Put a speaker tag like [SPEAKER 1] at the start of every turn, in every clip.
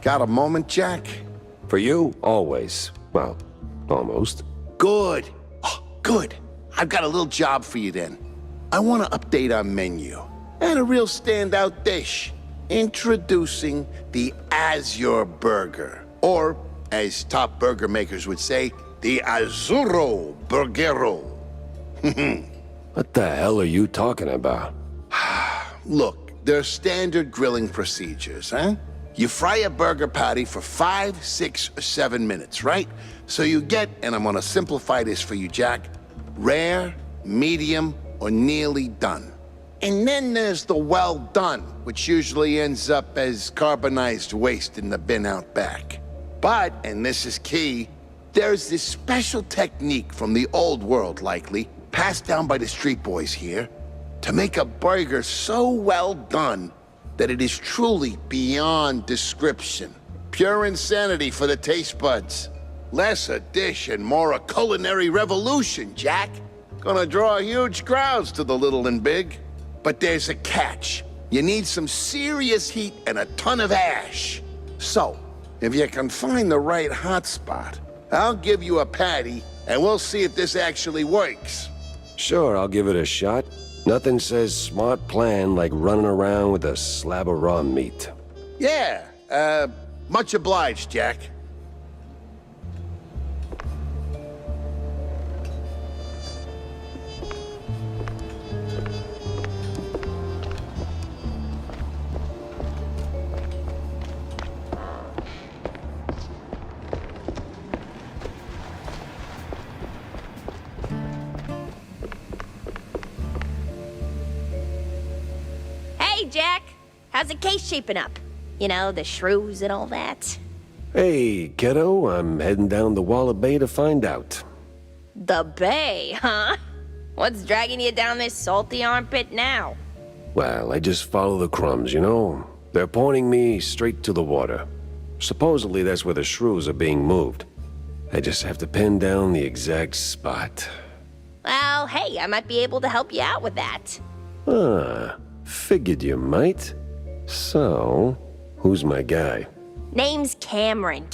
[SPEAKER 1] Got a moment, Jack?
[SPEAKER 2] For you, always. Well, almost.
[SPEAKER 1] Good. Oh, good. I've got a little job for you then. I want to update our menu. And a real standout dish. Introducing the Azure Burger. Or, as top burger makers would say, the Azzurro Burgero.
[SPEAKER 2] What the hell are you talking about?
[SPEAKER 1] Look, there's standard grilling procedures, huh? You fry a burger patty for 5, 6, or 7 minutes, right? So you get, and I'm gonna simplify this for you, Jack, rare, medium, or nearly done. And then there's the well done, which usually ends up as carbonized waste in the bin out back. But, and this is key, there's this special technique from the old world, likely, passed down by the street boys here, to make a burger so well done that it is truly beyond description. Pure insanity for the taste buds. Less a dish and more a culinary revolution, Jack. Gonna draw huge crowds to the little and big. But there's a catch. You need some serious heat and a ton of ash. So, if you can find the right hotspot, I'll give you a patty and we'll see if this actually works.
[SPEAKER 2] Sure, I'll give it a shot. Nothing says smart plan like running around with a slab of raw meat.
[SPEAKER 1] Yeah, much obliged, Jack.
[SPEAKER 3] Hey, Jack. How's the case shaping up? You know, the shrews and all that.
[SPEAKER 2] Hey, kiddo, I'm heading down the Walla Bay to find out.
[SPEAKER 3] The bay, huh? What's dragging you down this salty armpit now?
[SPEAKER 2] Well, I just follow the crumbs, you know? They're pointing me straight to the water. Supposedly that's where the shrews are being moved. I just have to pin down the exact spot.
[SPEAKER 3] Well, hey, I might be able to help you out with that.
[SPEAKER 2] Ah, figured you might. So, who's my guy?
[SPEAKER 3] Name's Cameron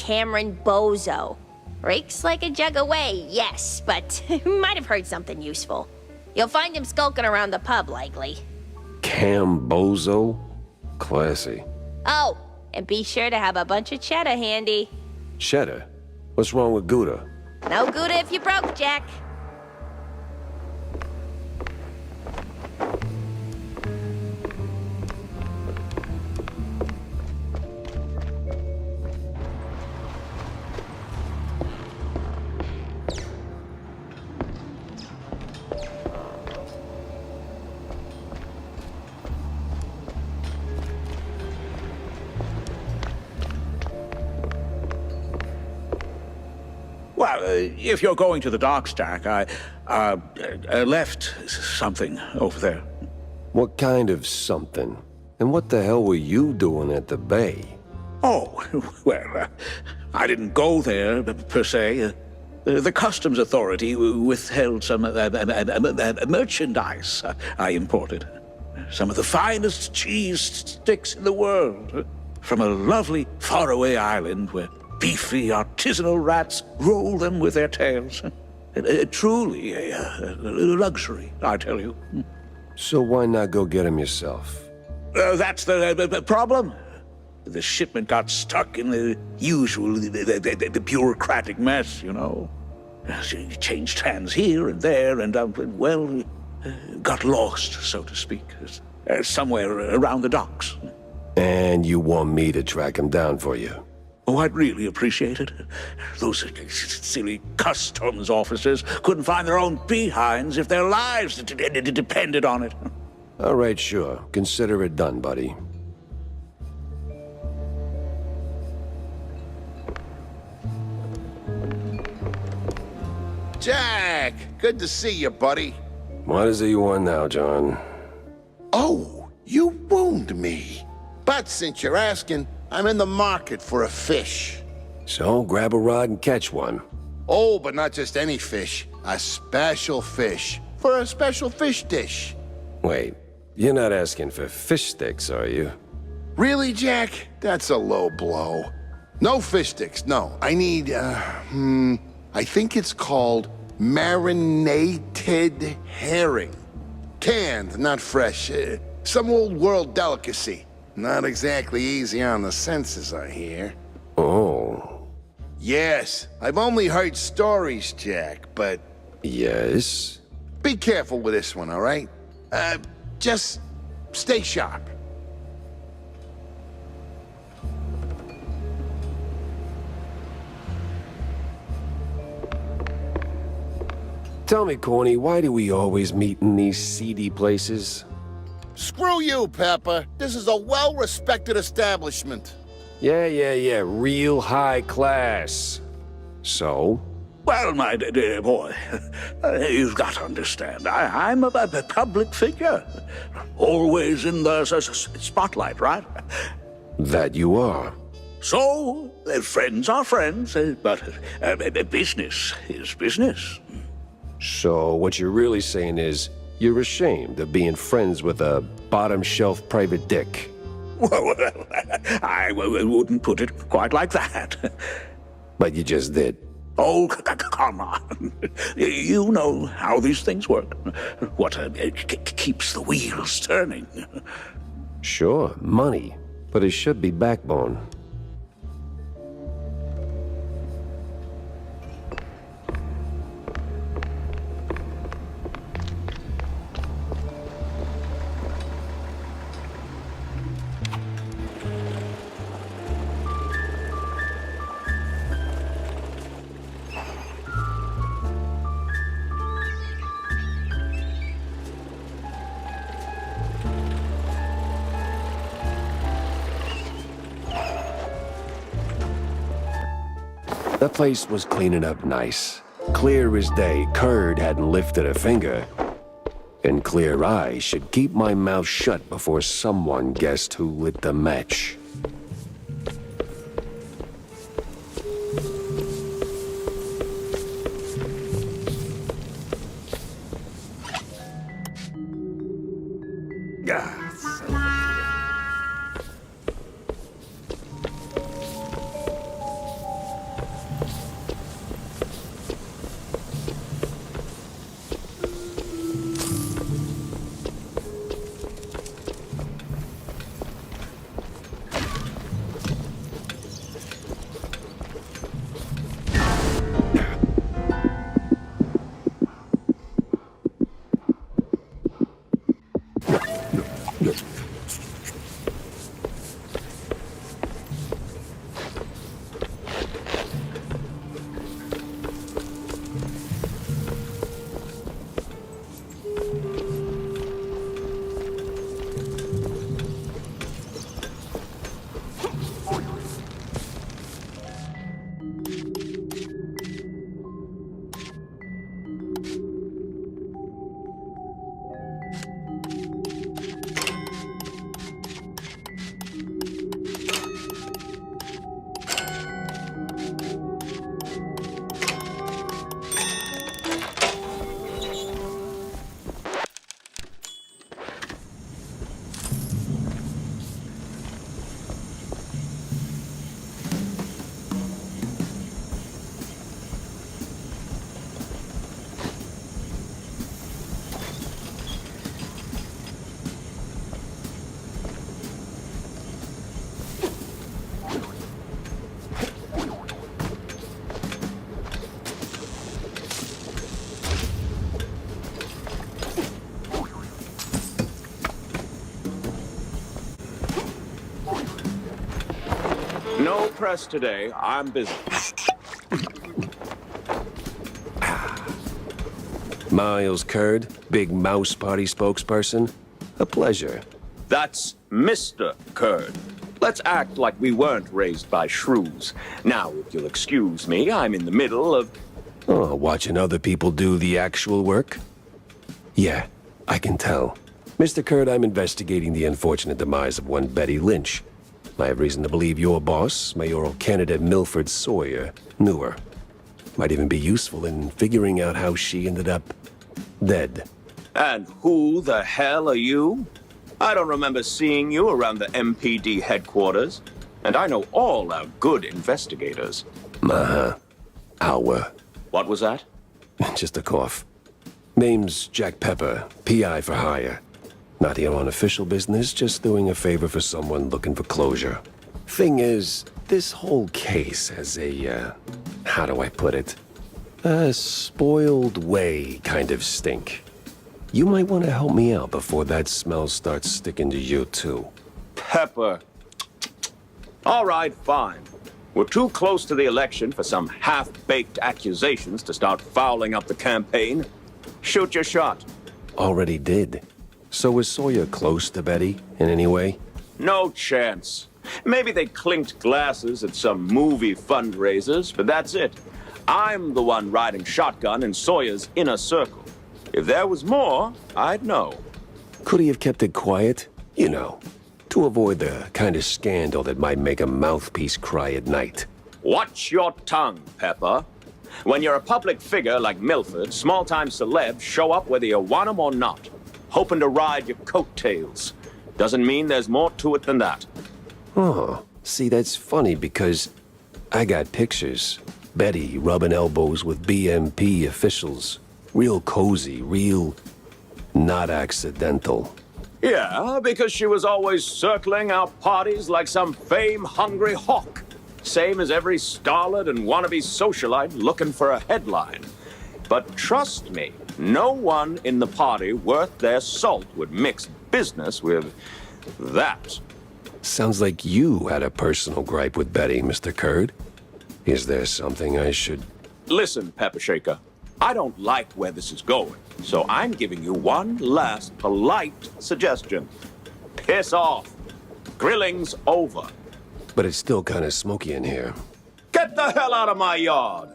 [SPEAKER 3] Bozo. Rakes like a jug away, yes, but might have heard something useful. You'll find him skulking around the pub, likely.
[SPEAKER 2] Cambozo? Classy.
[SPEAKER 3] Oh, and be sure to have a bunch of cheddar handy.
[SPEAKER 2] Cheddar? What's wrong with Gouda?
[SPEAKER 3] No Gouda if you broke, Jack.
[SPEAKER 4] Well, if you're going to the docks, Jack, I left something over there.
[SPEAKER 2] What kind of something? And what the hell were you doing at the bay?
[SPEAKER 4] Oh, well, I didn't go there, per se. The customs authority withheld some merchandise I imported. Some of the finest cheese sticks in the world. From a lovely faraway island where beefy artisanal rats roll them with their tails. Truly a luxury, I tell you.
[SPEAKER 2] So why not go get him yourself?
[SPEAKER 4] That's the problem. The shipment got stuck in the usual the bureaucratic mess, you know. It changed hands here and there, and well, got lost, so to speak, somewhere around the docks.
[SPEAKER 2] And you want me to track him down for you?
[SPEAKER 4] Oh, I'd really appreciate it. Those silly customs officers couldn't find their own behinds if their lives depended on it.
[SPEAKER 2] All right, sure. Consider it done, buddy.
[SPEAKER 1] Jack, good to see you, buddy.
[SPEAKER 2] What is it you want now, John?
[SPEAKER 1] Oh, you wound me. But since you're asking, I'm in the market for a fish.
[SPEAKER 2] So grab a rod and catch one.
[SPEAKER 1] Oh, but not just any fish. A special fish. For a special fish dish.
[SPEAKER 2] Wait, you're not asking for fish sticks, are you?
[SPEAKER 1] Really, Jack? That's a low blow. No fish sticks, no. I need, I think it's called marinated herring. Canned, not fresh. Some old world delicacy. Not exactly easy on the senses, I hear.
[SPEAKER 2] Oh.
[SPEAKER 1] Yes, I've only heard stories, Jack, but
[SPEAKER 2] Yes?
[SPEAKER 1] be careful with this one, all right? Just stay sharp.
[SPEAKER 2] Tell me, Corny, why do we always meet in these seedy places?
[SPEAKER 1] Screw you, Pepper. This is a well-respected establishment.
[SPEAKER 2] Yeah, real high class. So?
[SPEAKER 4] Well, my dear boy, you've got to understand, I'm a public figure. Always in the spotlight, right?
[SPEAKER 2] That you are.
[SPEAKER 4] So, friends are friends, but business is business.
[SPEAKER 2] So what you're really saying is, you're ashamed of being friends with a bottom-shelf private dick.
[SPEAKER 4] Well, I wouldn't put it quite like that.
[SPEAKER 2] But you just did.
[SPEAKER 4] Oh, come on. You know how these things work. What keeps the wheels turning.
[SPEAKER 2] Sure, money. But it should be backbone. The place was cleaning up nice. Clear as day, Curd hadn't lifted a finger. And clear eyes should keep my mouth shut before someone guessed who lit the match.
[SPEAKER 5] No press today. I'm busy.
[SPEAKER 2] Miles Curd, big mouse party spokesperson. A pleasure.
[SPEAKER 5] That's Mr. Curd. Let's act like we weren't raised by shrews. Now, if you'll excuse me, I'm in the middle of...
[SPEAKER 2] Oh, watching other people do the actual work? Yeah, I can tell. Mr. Curd, I'm investigating the unfortunate demise of one Betty Lynch. I have reason to believe your boss, mayoral candidate Milford Sawyer, knew her. Might even be useful in figuring out how she ended up dead.
[SPEAKER 5] And who the hell are you? I don't remember seeing you around the MPD headquarters. And I know all our good investigators.
[SPEAKER 2] Our.
[SPEAKER 5] What was that?
[SPEAKER 2] Just a cough. Name's Jack Pepper, PI for hire. Not here on official business, just doing a favor for someone looking for closure. Thing is, this whole case has a, how do I put it? A spoiled way kind of stink. You might want to help me out before that smell starts sticking to you too.
[SPEAKER 5] Pepper. All right, fine. We're too close to the election for some half-baked accusations to start fouling up the campaign. Shoot your shot.
[SPEAKER 2] Already did. So was Sawyer close to Betty in any way?
[SPEAKER 5] No chance. Maybe they clinked glasses at some movie fundraisers, but that's it. I'm the one riding shotgun in Sawyer's inner circle. If there was more, I'd know.
[SPEAKER 2] Could he have kept it quiet? You know, to avoid the kind of scandal that might make a mouthpiece cry at night.
[SPEAKER 5] Watch your tongue, Pepper. When you're a public figure like Milford, small-time celebs show up whether you want them or not, hoping to ride your coattails. Doesn't mean there's more to it than that.
[SPEAKER 2] Oh, see, that's funny because I got pictures. Betty rubbing elbows with BMP officials. Real cozy, real not accidental.
[SPEAKER 5] Yeah, because she was always circling our parties like some fame-hungry hawk. Same as every starlet and wannabe socialite looking for a headline. But trust me, no one in the party worth their salt would mix business with that.
[SPEAKER 2] Sounds like you had a personal gripe with Betty, Mr. Curd. Is there something I should...
[SPEAKER 5] Listen, Pepper Shaker, I don't like where this is going, so I'm giving you one last polite suggestion. Piss off. Grilling's over.
[SPEAKER 2] But it's still kind of smoky in here.
[SPEAKER 5] Get the hell out of my yard!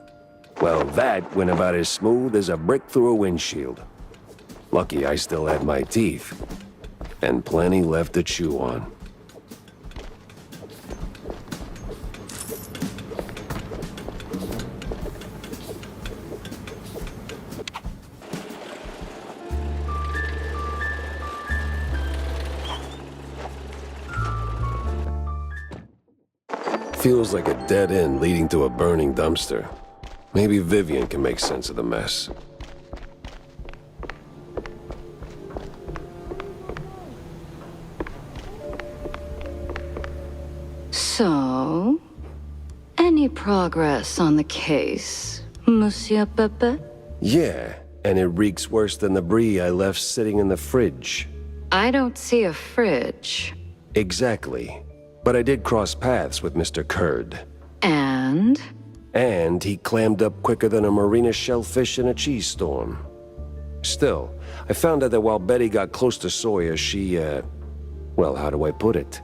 [SPEAKER 2] Well, that went about as smooth as a brick through a windshield. Lucky I still had my teeth. And plenty left to chew on. Feels like a dead end leading to a burning dumpster. Maybe Vivian can make sense of the mess.
[SPEAKER 6] So, any progress on the case, Monsieur Pepe?
[SPEAKER 2] Yeah, and it reeks worse than the brie I left sitting in the fridge.
[SPEAKER 6] I don't see a fridge.
[SPEAKER 2] Exactly. But I did cross paths with Mr. Curd.
[SPEAKER 6] And?
[SPEAKER 2] And he clammed up quicker than a marina shellfish in a cheese storm. Still, I found out that while Betty got close to Sawyer, she, well, how do I put it?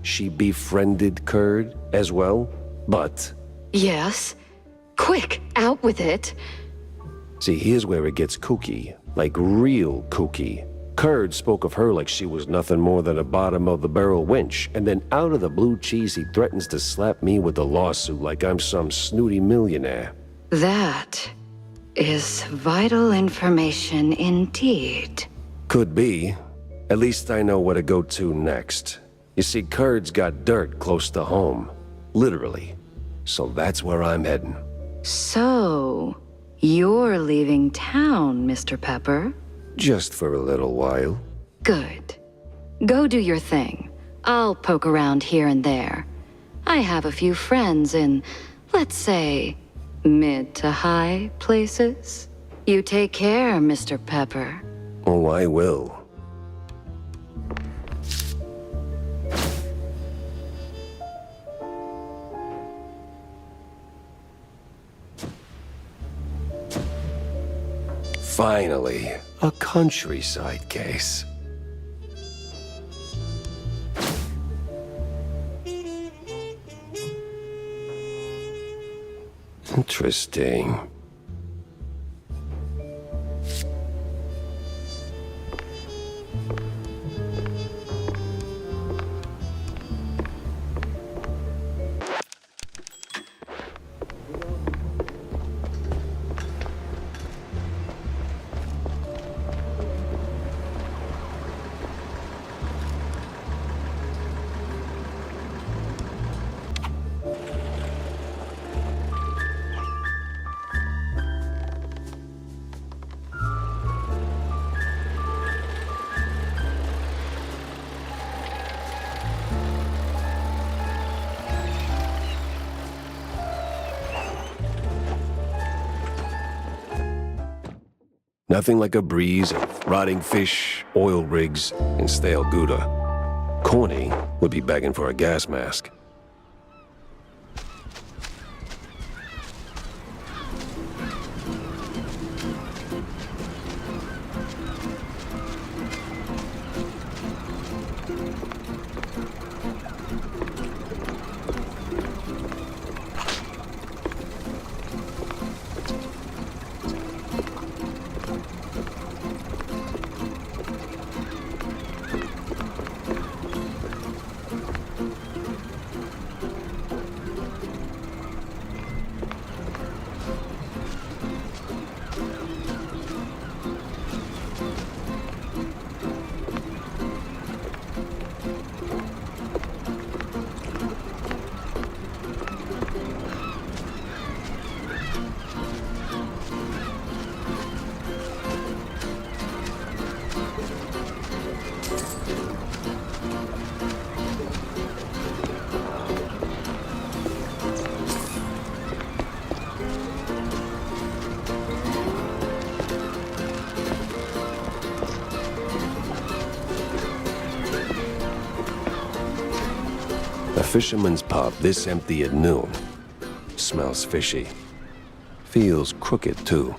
[SPEAKER 2] She befriended Curd as well, but...
[SPEAKER 6] Yes. Quick, out with it.
[SPEAKER 2] See, here's where it gets kooky. Like real kooky. Curd spoke of her like she was nothing more than a bottom-of-the-barrel wench, and then out of the blue cheese he threatens to slap me with a lawsuit like I'm some snooty millionaire.
[SPEAKER 6] That is vital information indeed.
[SPEAKER 2] Could be. At least I know where to go to next. You see, Curd's got dirt close to home. Literally. So that's where I'm heading.
[SPEAKER 6] So, you're leaving town, Mr. Pepper?
[SPEAKER 2] Just for a little while.
[SPEAKER 6] Good. Go do your thing. I'll poke around here and there. I have a few friends in, let's say, mid to high places. You take care, Mr. Pepper.
[SPEAKER 2] Oh, I will. Finally, a countryside case. Interesting. Nothing like a breeze of rotting fish, oil rigs, and stale Gouda. Corny would be begging for a gas mask. A fisherman's pub this empty at noon. Smells fishy. Feels crooked, too.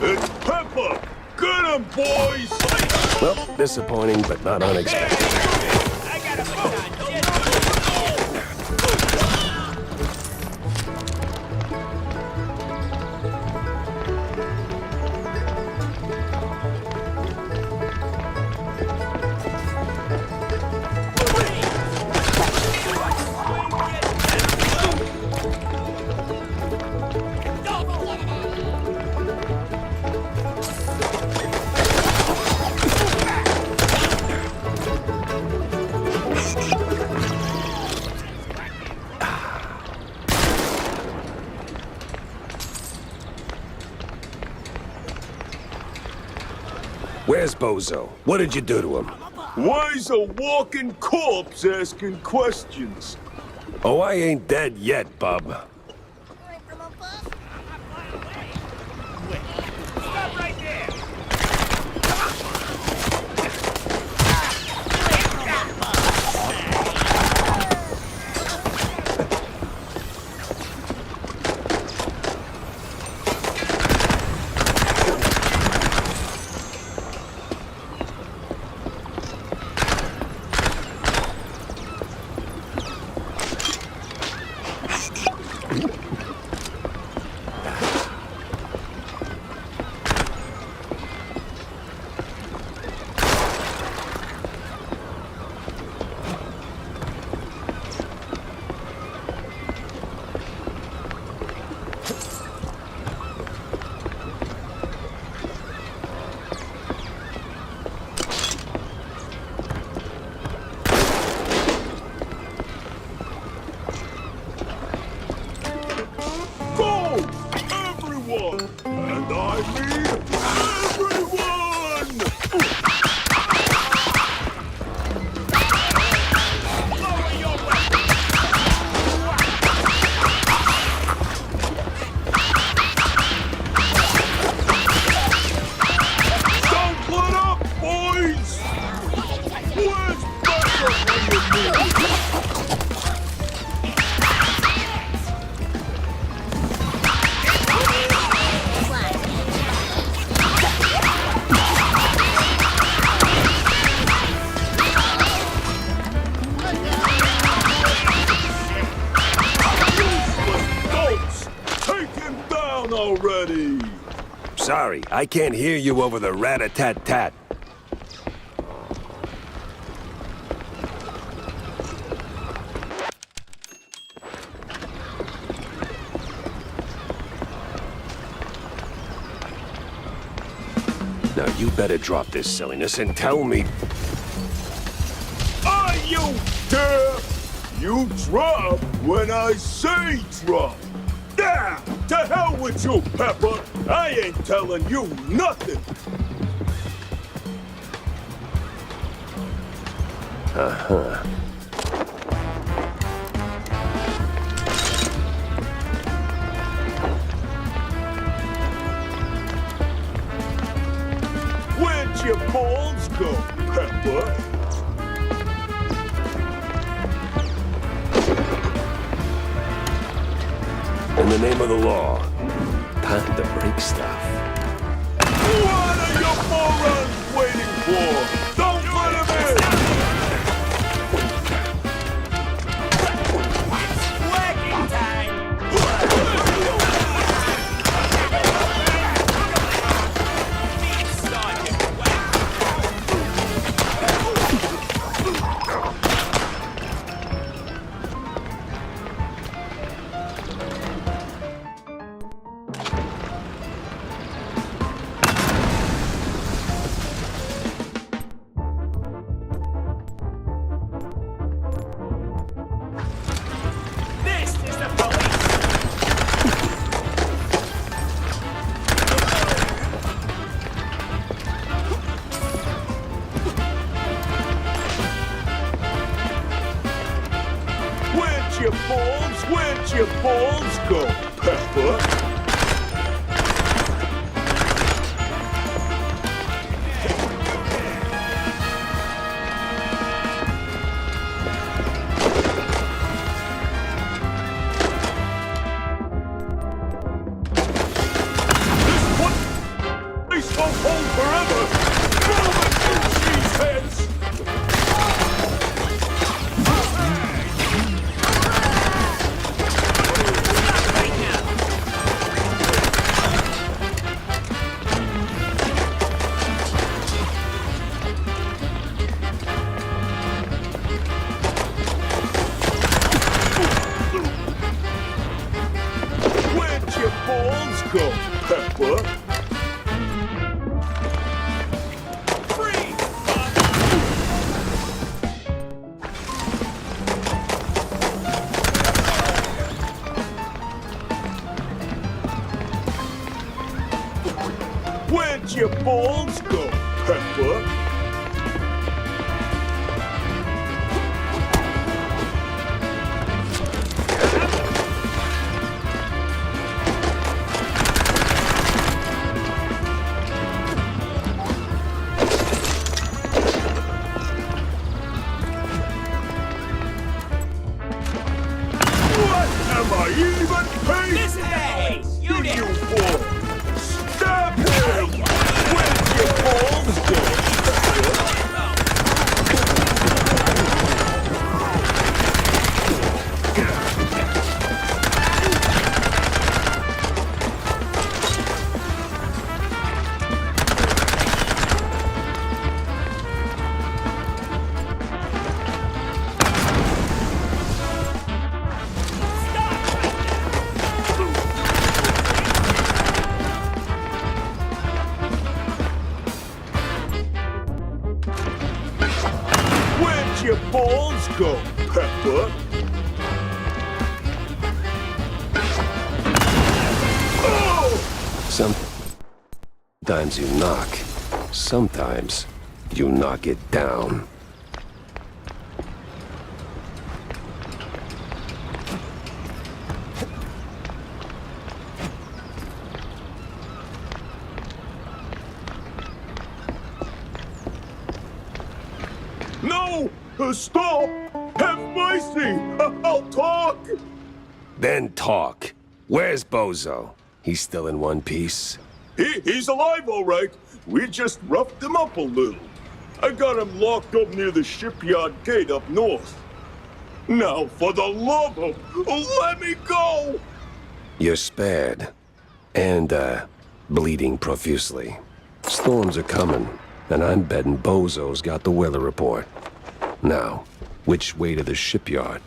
[SPEAKER 7] It's Pepper! Get him, boys!
[SPEAKER 2] Well, disappointing, but not unexpected. Where's Bozo? What did you do to him?
[SPEAKER 7] Why's a walking corpse asking questions?
[SPEAKER 2] Oh, I ain't dead yet, bub. Sorry, I can't hear you over the rat-a-tat-tat. Now you better drop this silliness and tell me...
[SPEAKER 7] Are you deaf? You drop when I say drop. Ah, to hell with you, Pepper. I ain't telling you nothing. Where'd your balls go, Pepper?
[SPEAKER 2] In the name of the law, time to break stuff.
[SPEAKER 7] What are you morons waiting for? Don't let him in!
[SPEAKER 8] Working time!
[SPEAKER 7] Where'd your balls go, Pepper? This won't hold forever! Move it, you cheeseheads! Where'd your balls go, Pepper? Where'd your balls go, Pepper? What am I even paying
[SPEAKER 8] Listen, hey! You did!
[SPEAKER 7] you for? Stop him! Where'd your balls go, Pepper? Where'd your balls go, Pepper? Oh!
[SPEAKER 2] Sometimes you knock. Sometimes you knock it down.
[SPEAKER 7] No! Stop! Have mercy! I'll talk!
[SPEAKER 2] Then talk. Where's Bozo? He's still in one piece?
[SPEAKER 7] He's alive, all right. We just roughed him up a little. I got him locked up near the shipyard gate up north. Now, for the love of... let me go!
[SPEAKER 2] You're spared. And, bleeding profusely. Storms are coming, and I'm betting Bozo's got the weather report. Now, which way to the shipyard?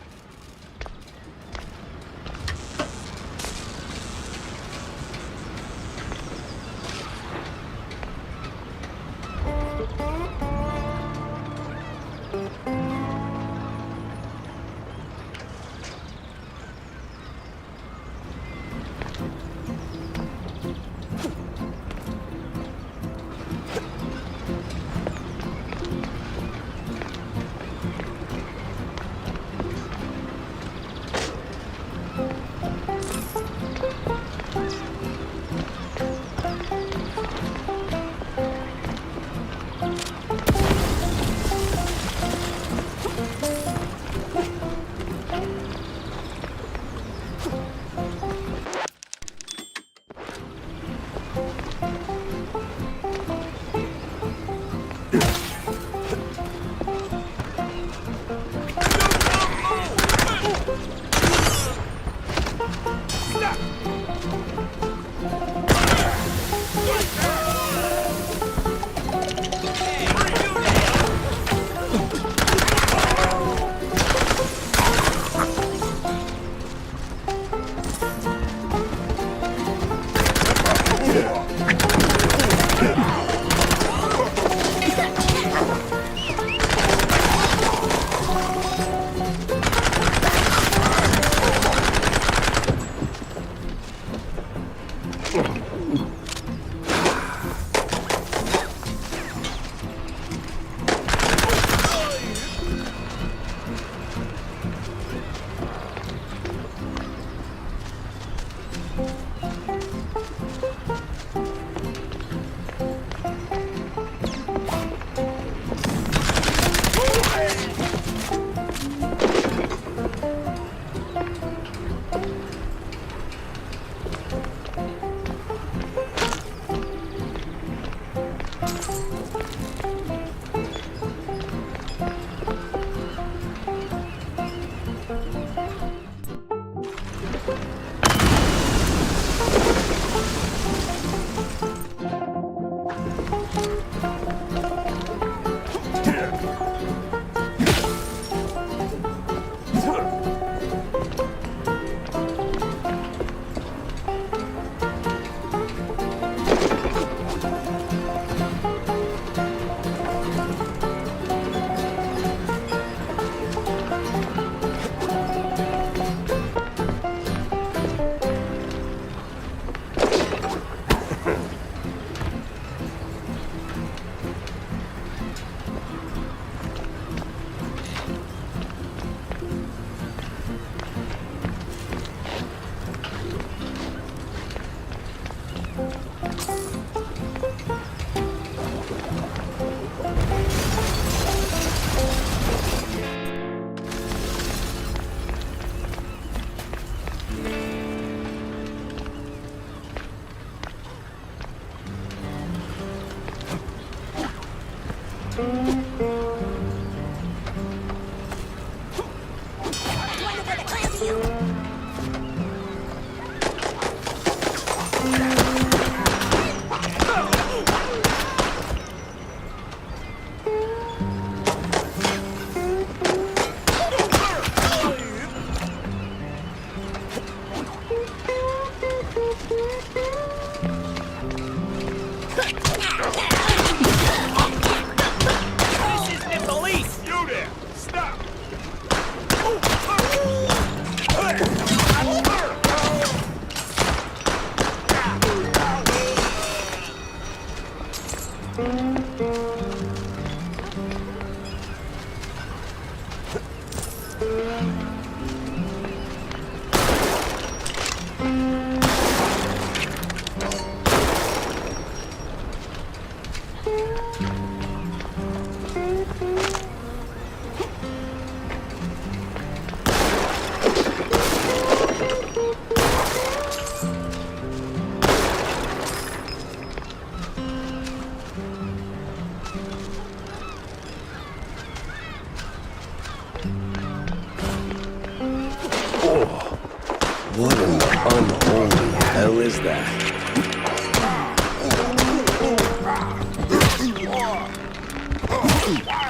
[SPEAKER 2] What in the unholy hell is that?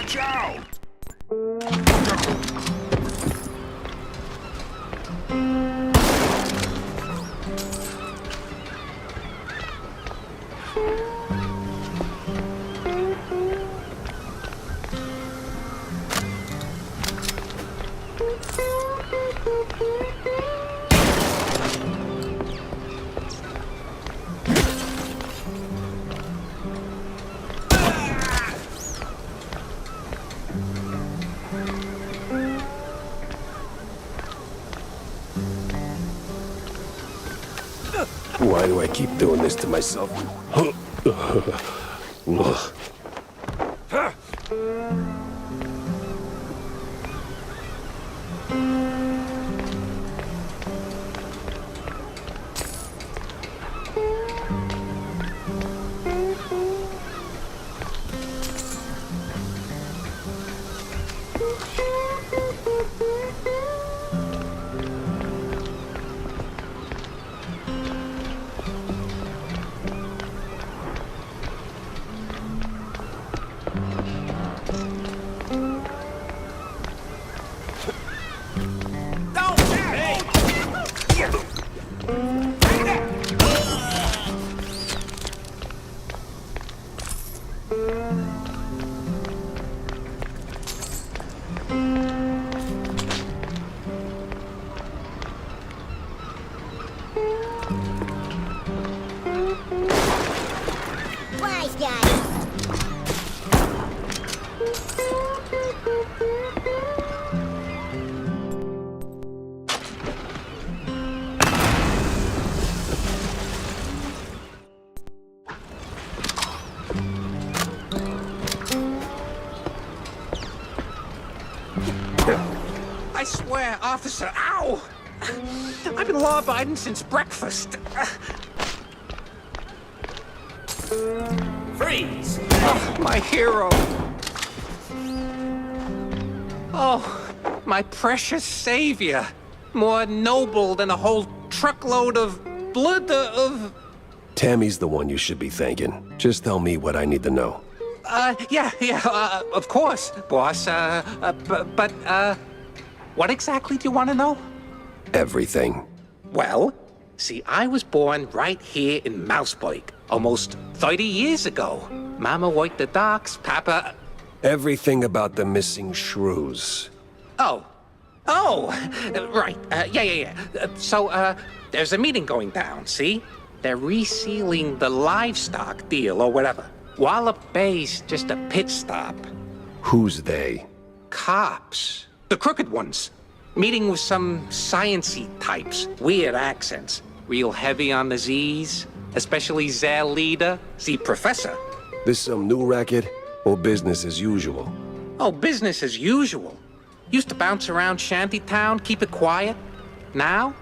[SPEAKER 7] Watch out!
[SPEAKER 2] Why do I keep doing this to myself?
[SPEAKER 3] Wise guys.
[SPEAKER 8] I swear, officer, ow! I've been law-abiding since breakfast. Freeze! Oh, my hero. Oh, my precious savior. More noble than a whole truckload of blood of...
[SPEAKER 2] Tammy's the one you should be thanking. Just tell me what I need to know.
[SPEAKER 8] Of course, boss. What exactly do you want to know?
[SPEAKER 2] Everything.
[SPEAKER 8] Well, see, I was born right here in Mausburg, almost 30 years ago. Mama worked the docks, Papa...
[SPEAKER 2] Everything about the missing shrews.
[SPEAKER 8] Oh, right. So, there's a meeting going down, see? They're resealing the livestock deal or whatever. Wallop Bay's just a pit stop.
[SPEAKER 2] Who's they?
[SPEAKER 8] Cops. The crooked ones. Meeting with some science-y types. Weird accents. Real heavy on the Z's. Especially their leader, the professor.
[SPEAKER 2] This some new racket or business as usual?
[SPEAKER 8] Oh, business as usual. Used to bounce around shantytown, keep it quiet. Now,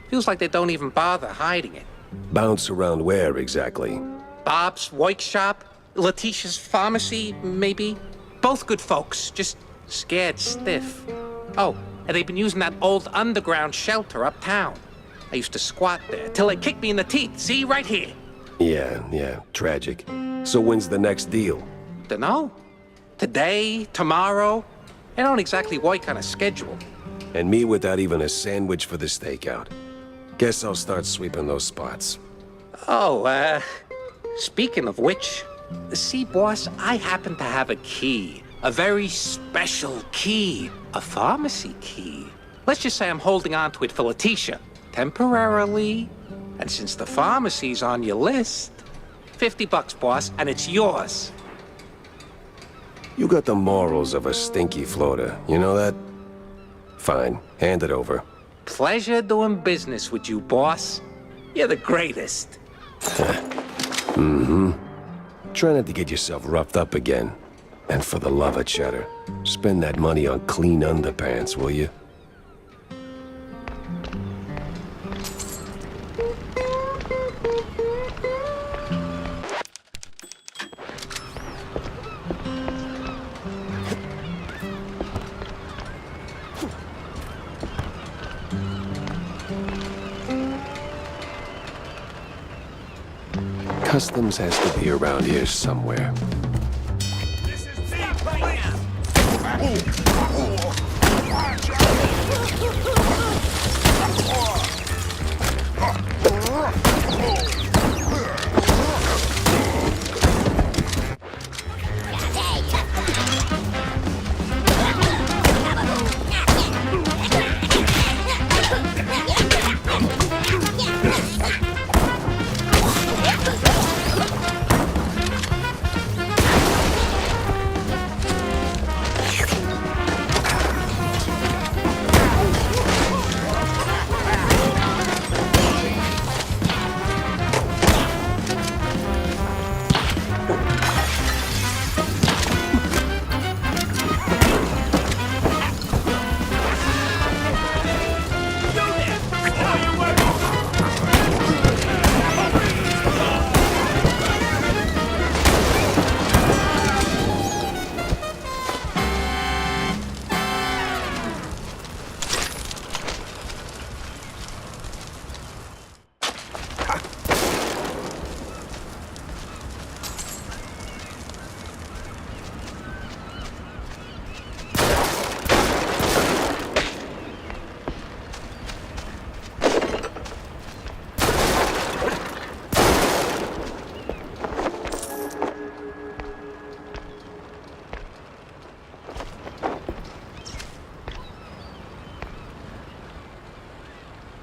[SPEAKER 8] feels like they don't even bother hiding it.
[SPEAKER 2] Bounce around where exactly?
[SPEAKER 8] Bob's workshop, Letitia's pharmacy, maybe. Both good folks, just scared stiff. Oh, and they've been using that old underground shelter uptown. I used to squat there till they kicked me in the teeth. See, right here.
[SPEAKER 2] Yeah, tragic. So when's the next deal?
[SPEAKER 8] Dunno. Today, tomorrow. They don't exactly work on a schedule.
[SPEAKER 2] And me without even a sandwich for the stakeout. Guess I'll start sweeping those spots.
[SPEAKER 8] Oh, speaking of which, see, boss, I happen to have a key. A very special key. A pharmacy key. Let's just say I'm holding on to it for Letitia. Temporarily. And since the pharmacy's on your list, $50, boss, and it's yours.
[SPEAKER 2] You got the morals of a stinky floater, you know that? Fine, hand it over.
[SPEAKER 8] Pleasure doing business with you, boss. You're the greatest.
[SPEAKER 2] Try not to get yourself roughed up again. And for the love of cheddar, spend that money on clean underpants, will you? Customs has to be around here somewhere.
[SPEAKER 8] This is me right now.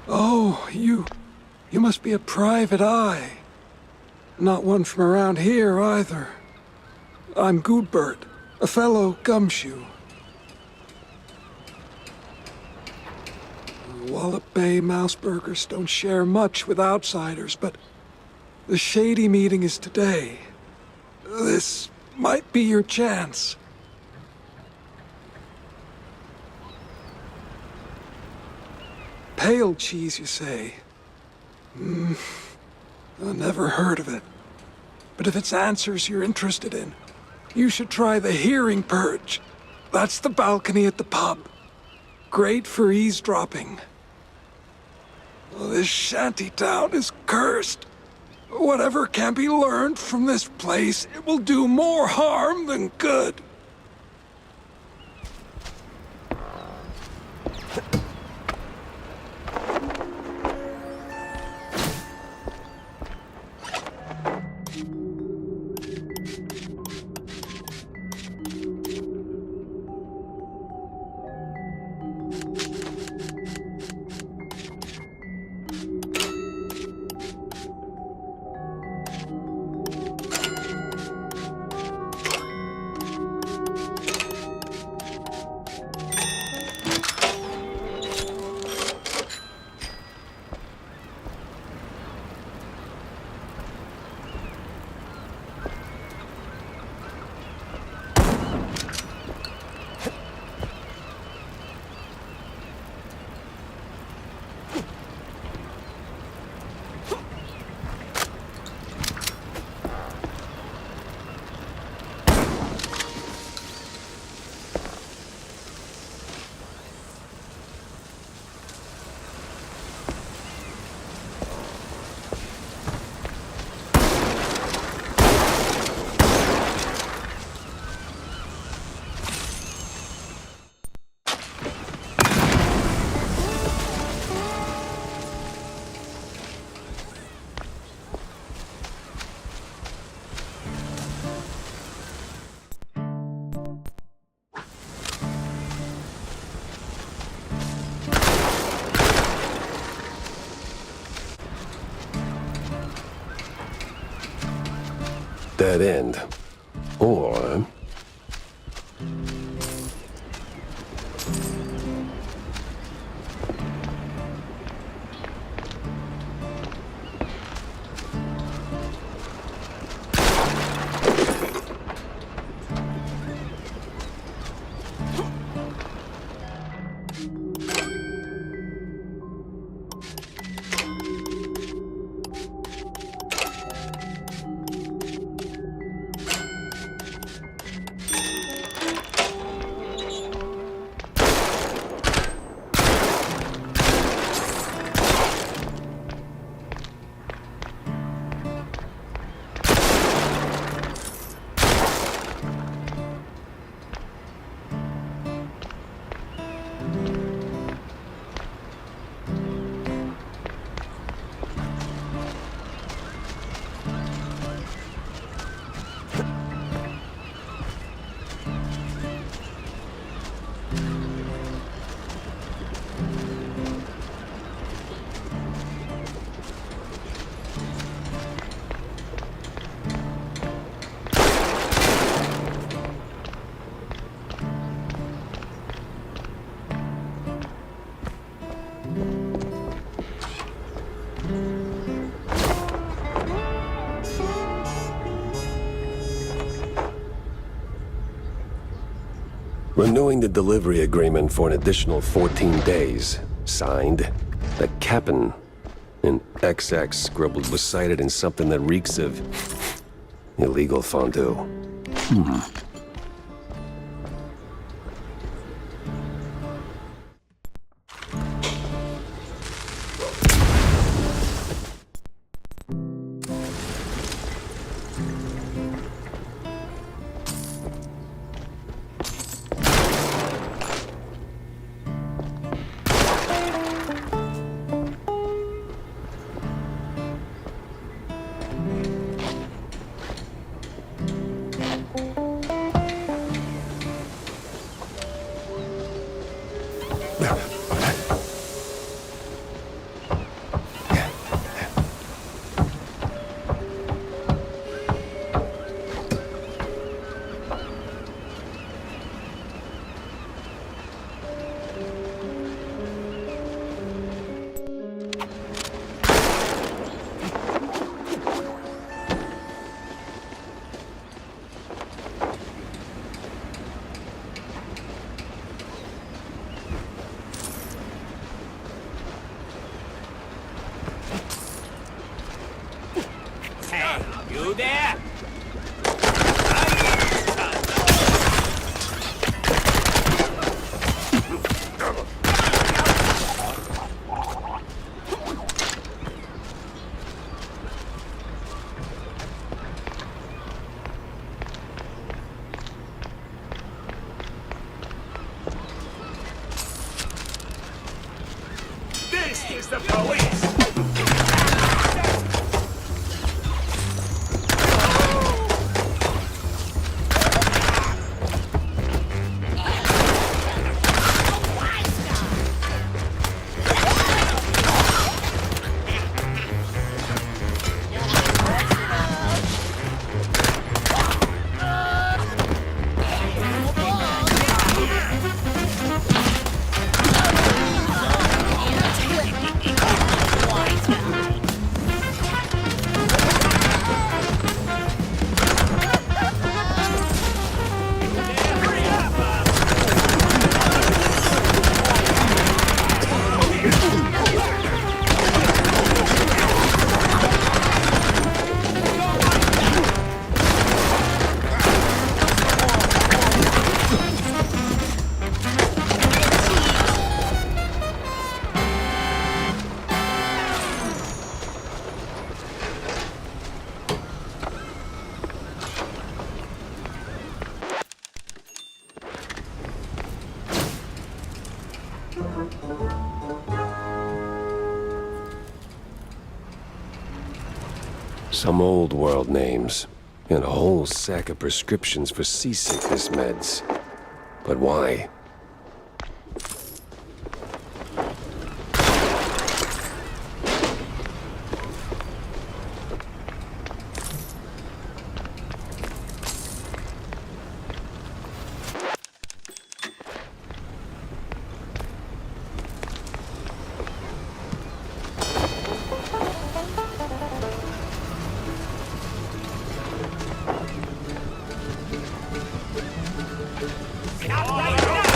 [SPEAKER 9] Oh, you must be a private eye. Not one from around here, either. I'm Goodbert, a fellow gumshoe. Wallop Bay Mausburgers don't share much with outsiders, but the shady meeting is today. This might be your chance. Pale cheese, you say? I've never heard of it. But if it's answers you're interested in, you should try the hearing purge. That's the balcony at the pub. Great for eavesdropping. Well, this shanty town is cursed. Whatever can be learned from this place, it will do more harm than good.
[SPEAKER 2] Dead end. Or... renewing the delivery agreement for an additional 14 days. Signed, the Cap'n. An XX scribbled beside it in something that reeks of illegal fondue.
[SPEAKER 10] You there?
[SPEAKER 7] This is the police!
[SPEAKER 2] Some old world names, and a whole sack of prescriptions for seasickness meds. But why?
[SPEAKER 10] Stop right now!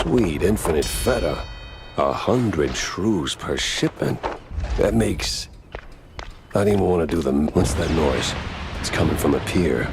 [SPEAKER 2] Sweet infinite feta. 100 shrews per shipment. That makes... I don't even want to do the... What's that noise? It's coming from a pier.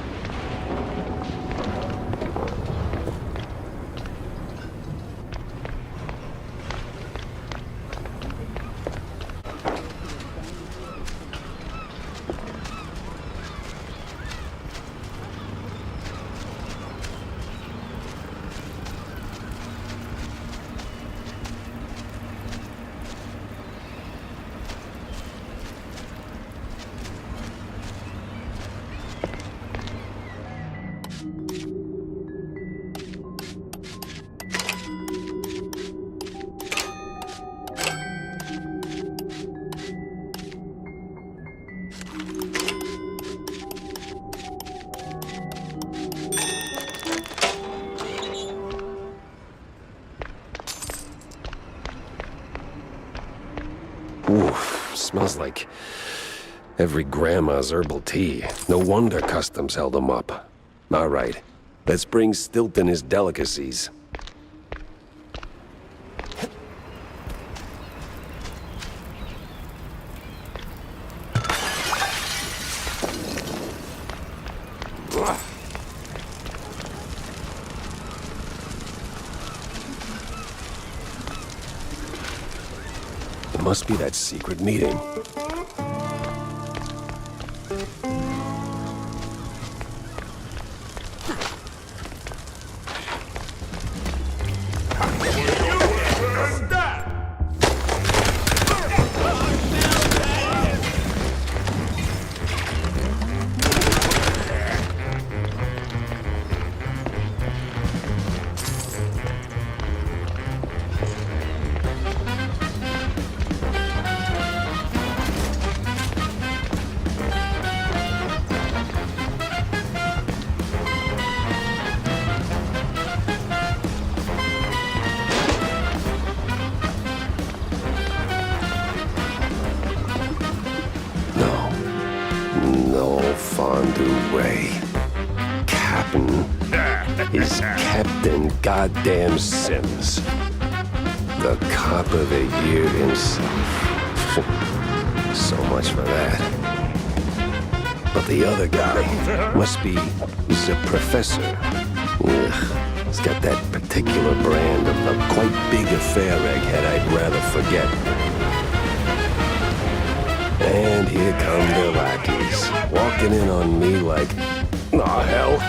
[SPEAKER 2] Oof, smells like every grandma's herbal tea. No wonder customs held him up. All right, let's bring Stilton his delicacies. It must be that secret meeting. No fondue way. Captain is Captain Goddamn Sims. The cop of the year himself. So much for that. But the other guy must be the professor. Ugh, he's got that particular brand of a quite big affair egghead I'd rather forget. And here come the lackeys, walking in on me like, aw, hell.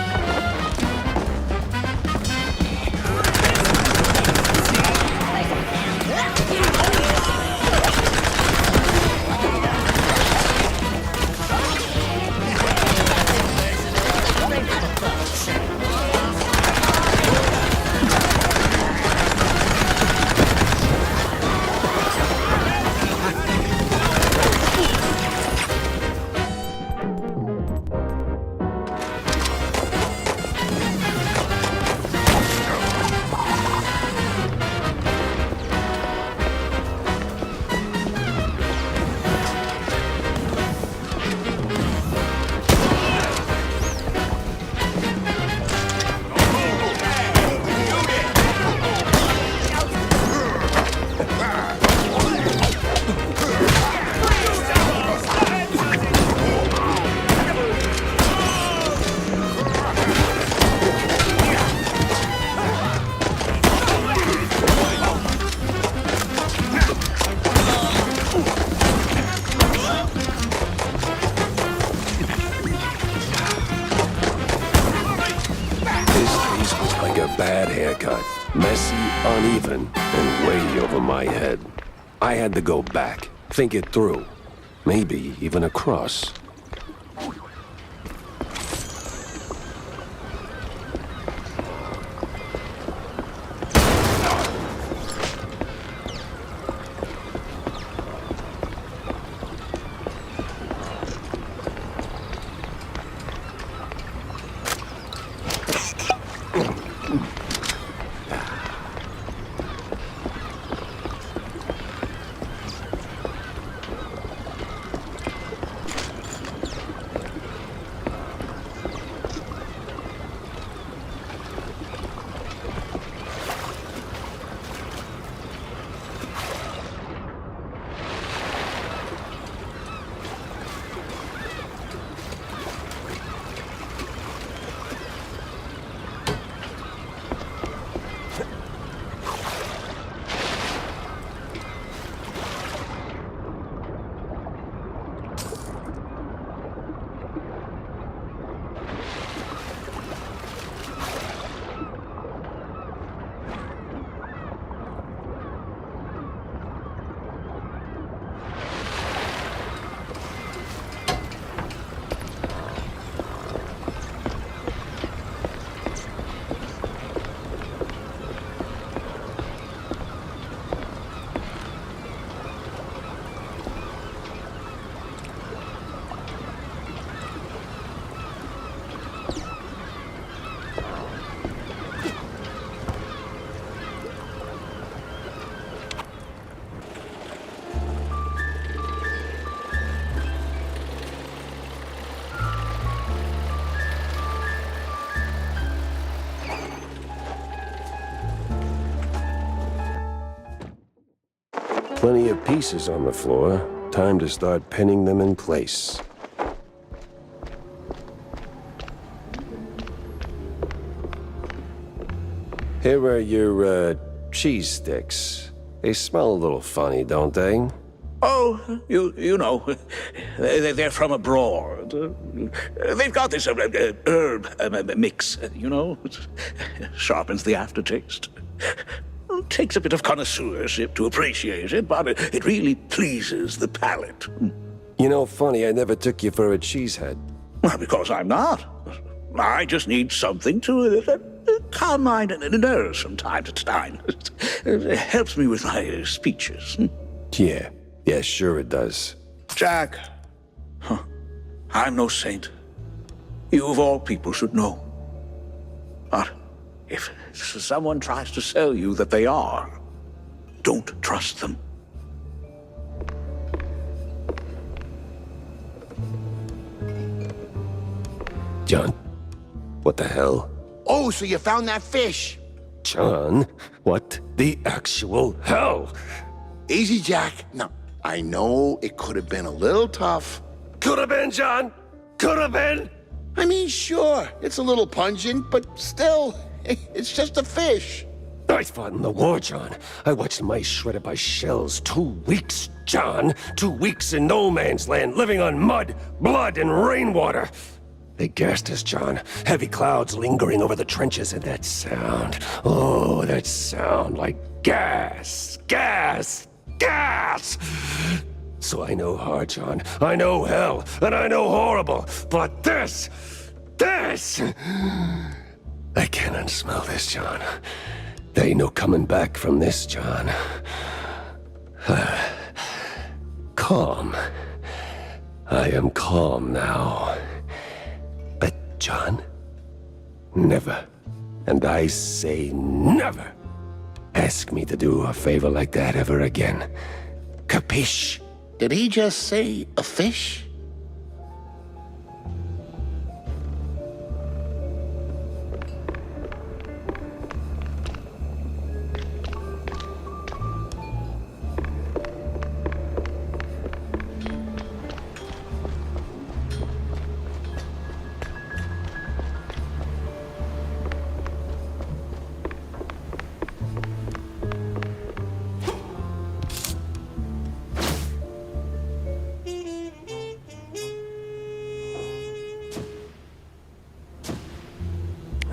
[SPEAKER 2] Bad haircut. Messy, uneven, and way over my head. I had to go back, think it through. Maybe even across. Plenty of pieces on the floor. Time to start pinning them in place. Here are your, cheese sticks. They smell a little funny, don't they?
[SPEAKER 4] Oh, you know, they're from abroad. They've got this herb mix, you know. Sharpens the aftertaste. Takes a bit of connoisseurship to appreciate it, but it really pleases the palate.
[SPEAKER 2] You know, funny, I never took you for a cheesehead.
[SPEAKER 4] Well, because I'm not. I just need something to calm my nerves from time to time. It helps me with my speeches.
[SPEAKER 2] Yeah, sure it does.
[SPEAKER 4] Jack, I'm no saint. You of all people should know. But if someone tries to sell you that they are, don't trust them.
[SPEAKER 2] John, what the hell?
[SPEAKER 1] Oh, so you found that fish?
[SPEAKER 2] John, what the actual hell?
[SPEAKER 1] Easy, Jack. Now, I know it could have been a little tough.
[SPEAKER 2] Could have been, John. Could have been.
[SPEAKER 1] I mean, sure, it's a little pungent, but still, it's just a fish.
[SPEAKER 2] I fought in the war, John. I watched mice shredded by shells. 2 weeks, John. 2 weeks in no man's land, living on mud, blood, and rainwater. They gassed us, John. Heavy clouds lingering over the trenches, and that sound. Oh, that sound like gas. Gas. Gas! So I know hard, John. I know hell, and I know horrible. But this... I cannot smell this, John. There ain't no coming back from this, John. Calm. I am calm now. But, John, never, and I say never, ask me to do a favor like that ever again. Capiche?
[SPEAKER 1] Did he just say a fish?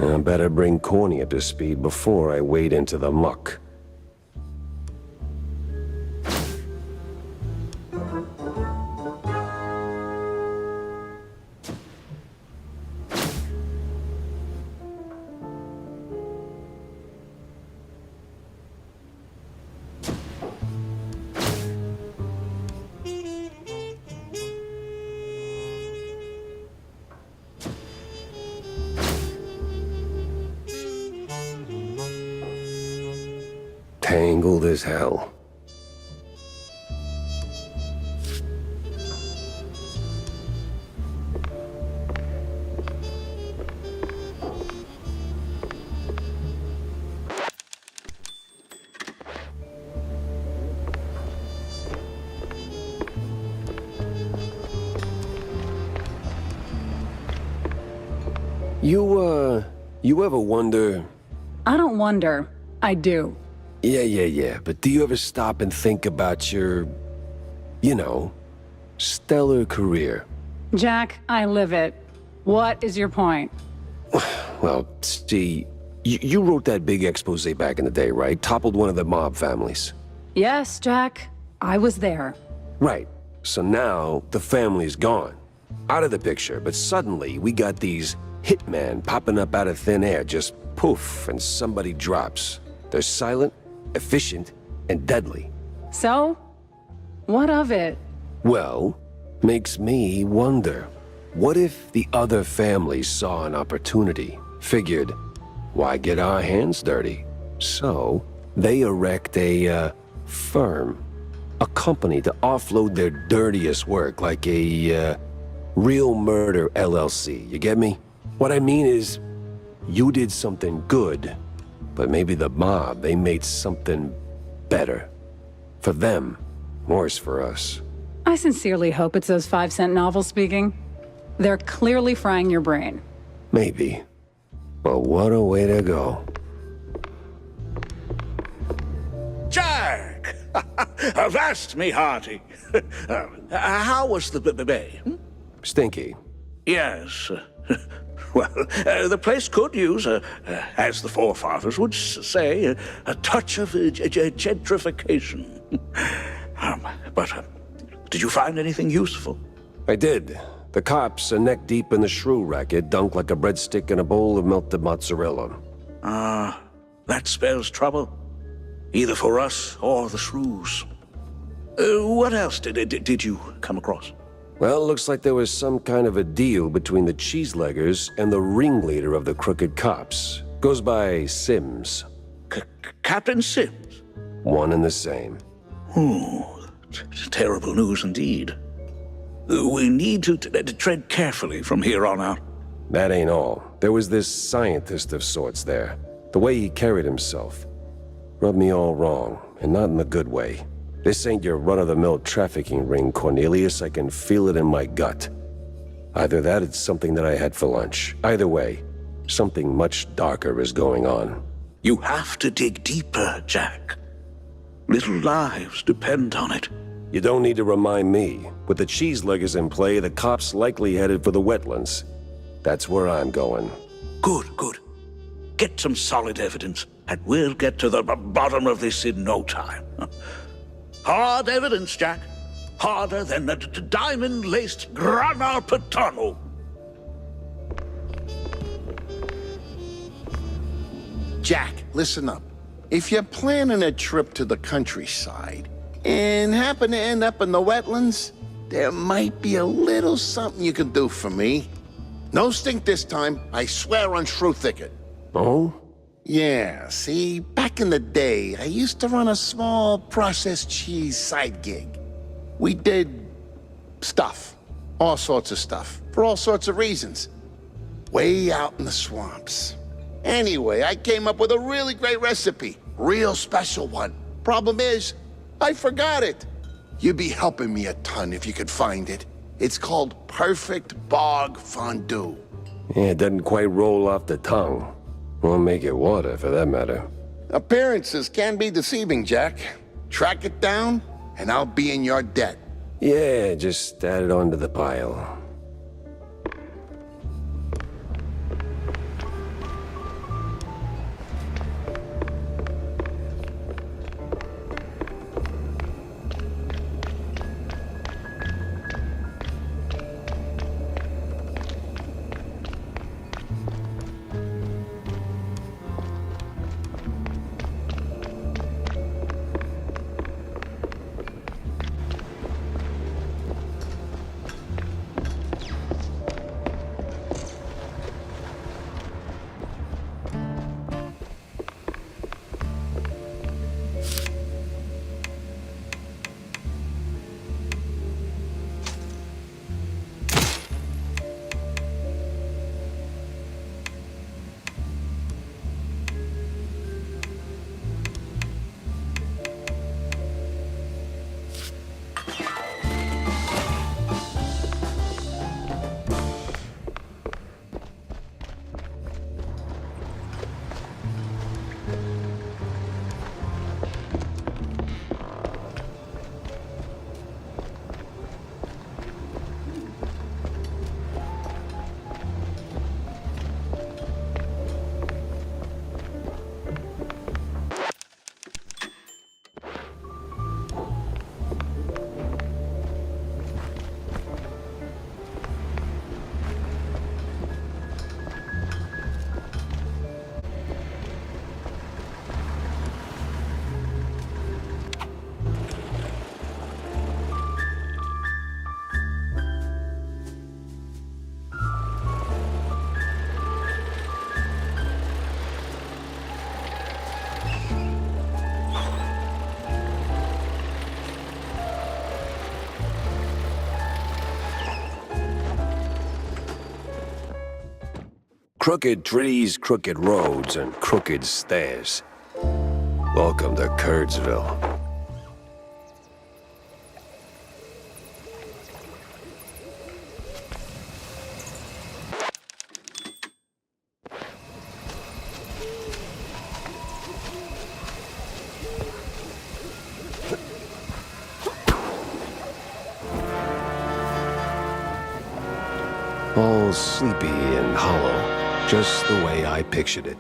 [SPEAKER 2] I better bring Corny up to speed before I wade into the muck. Tangled as hell. You ever wonder...
[SPEAKER 11] I don't wonder. I do.
[SPEAKER 2] Yeah, but do you ever stop and think about your, you know, stellar career?
[SPEAKER 11] Jack, I live it. What is your point?
[SPEAKER 2] Well, see, you wrote that big expose back in the day, right? Toppled one of the mob families.
[SPEAKER 11] Yes, Jack. I was there.
[SPEAKER 2] Right. So now, the family's gone. Out of the picture, but suddenly we got these hitmen popping up out of thin air, just poof, and somebody drops. They're silent, efficient, and deadly.
[SPEAKER 11] So? What of it?
[SPEAKER 2] Well, makes me wonder. What if the other families saw an opportunity, figured, why get our hands dirty? So, they erect a, firm. A company to offload their dirtiest work, like a, Real Murder LLC, you get me? What I mean is, you did something good, but maybe the mob, they made something better. For them. Worse for us.
[SPEAKER 11] I sincerely hope it's those 5-cent novels speaking. They're clearly frying your brain.
[SPEAKER 2] Maybe. But what a way to go.
[SPEAKER 4] Jack! Avast me hearty. How was the bay?
[SPEAKER 2] Stinky.
[SPEAKER 4] Yes. Well, the place could use, as the forefathers would say, a touch of gentrification. But did you find anything useful?
[SPEAKER 2] I did. The cops are neck deep in the shrew racket, dunked like a breadstick in a bowl of melted mozzarella.
[SPEAKER 4] That spells trouble. Either for us or the shrews. What else did you come across?
[SPEAKER 2] Well, looks like there was some kind of a deal between the cheeseleggers and the ringleader of the crooked cops. Goes by Sims.
[SPEAKER 4] Captain Sims?
[SPEAKER 2] One and the same.
[SPEAKER 4] Terrible news indeed. We need to tread carefully from here on out.
[SPEAKER 2] That ain't all. There was this scientist of sorts there. The way he carried himself. Rubbed me all wrong, and not in the good way. This ain't your run-of-the-mill trafficking ring, Cornelius. I can feel it in my gut. Either that, it's something that I had for lunch. Either way, something much darker is going on.
[SPEAKER 4] You have to dig deeper, Jack. Little lives depend on it.
[SPEAKER 2] You don't need to remind me. With the cheeseleggers in play, the cops likely headed for the wetlands. That's where I'm going.
[SPEAKER 4] Good. Get some solid evidence, and we'll get to the bottom of this in no time. Hard evidence, Jack. Harder than a diamond-laced grana padano.
[SPEAKER 1] Jack, listen up. If you're planning a trip to the countryside and happen to end up in the wetlands, there might be a little something you can do for me. No stink this time, I swear on Shrew Thicket.
[SPEAKER 2] Oh?
[SPEAKER 1] Yeah, see, back in the day, I used to run a small processed cheese side gig. We did stuff, all sorts of stuff, for all sorts of reasons. Way out in the swamps. Anyway, I came up with a really great recipe, real special one. Problem is, I forgot it. You'd be helping me a ton if you could find it. It's called Perfect Bog Fondue.
[SPEAKER 2] Yeah, it doesn't quite roll off the tongue. Or make it water, for that matter.
[SPEAKER 1] Appearances can be deceiving, Jack. Track it down, and I'll be in your debt.
[SPEAKER 2] Yeah, just add it onto the pile. Crooked trees, crooked roads, and crooked stairs. Welcome to Curdsville. feels sleepy and hollow, just the way I pictured it.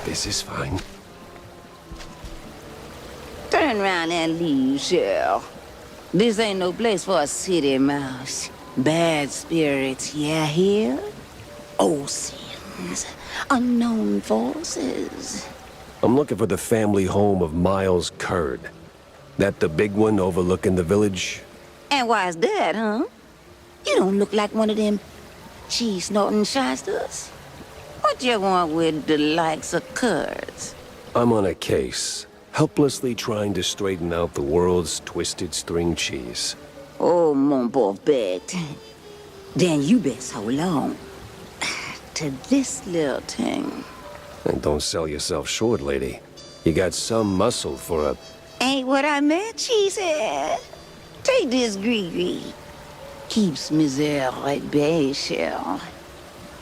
[SPEAKER 2] This is fine.
[SPEAKER 12] Turn around and leave, Cheryl. This ain't no place for a city mouse. Bad spirits, yeah, here? Old sins, unknown forces.
[SPEAKER 2] I'm looking for the family home of Miles Curd. That the big one overlooking the village?
[SPEAKER 12] And why's that, huh? You don't look like one of them cheese-snorting shysters. What you want with the likes of Kurds?
[SPEAKER 2] I'm on a case, helplessly trying to straighten out the world's twisted string cheese.
[SPEAKER 12] Oh, mon pauvre bête. Then you best hold on to this little thing.
[SPEAKER 2] And don't sell yourself short, lady. You got some muscle for a...
[SPEAKER 12] Ain't what I meant, she said. Take this gree-gree. Keeps misère at bay, Cheryl.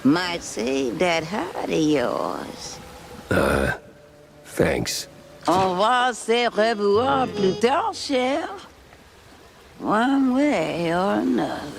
[SPEAKER 12] Might save that heart of yours.
[SPEAKER 2] Thanks.
[SPEAKER 12] On va se revoir plus tard, cher. One way or another.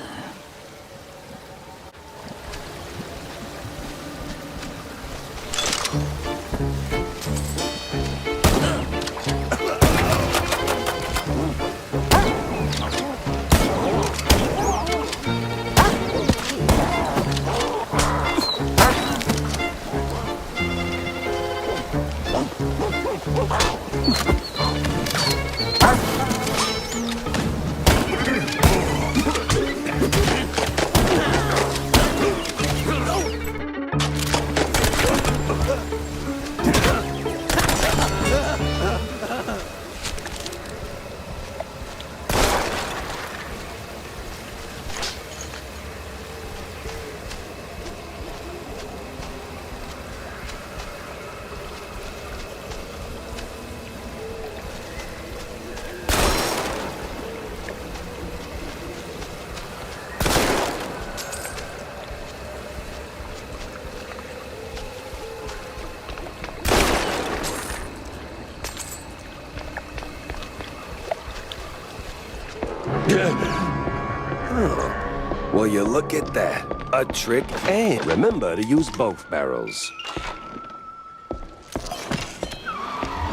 [SPEAKER 2] Well, you look at that. A trick, and remember to use both barrels.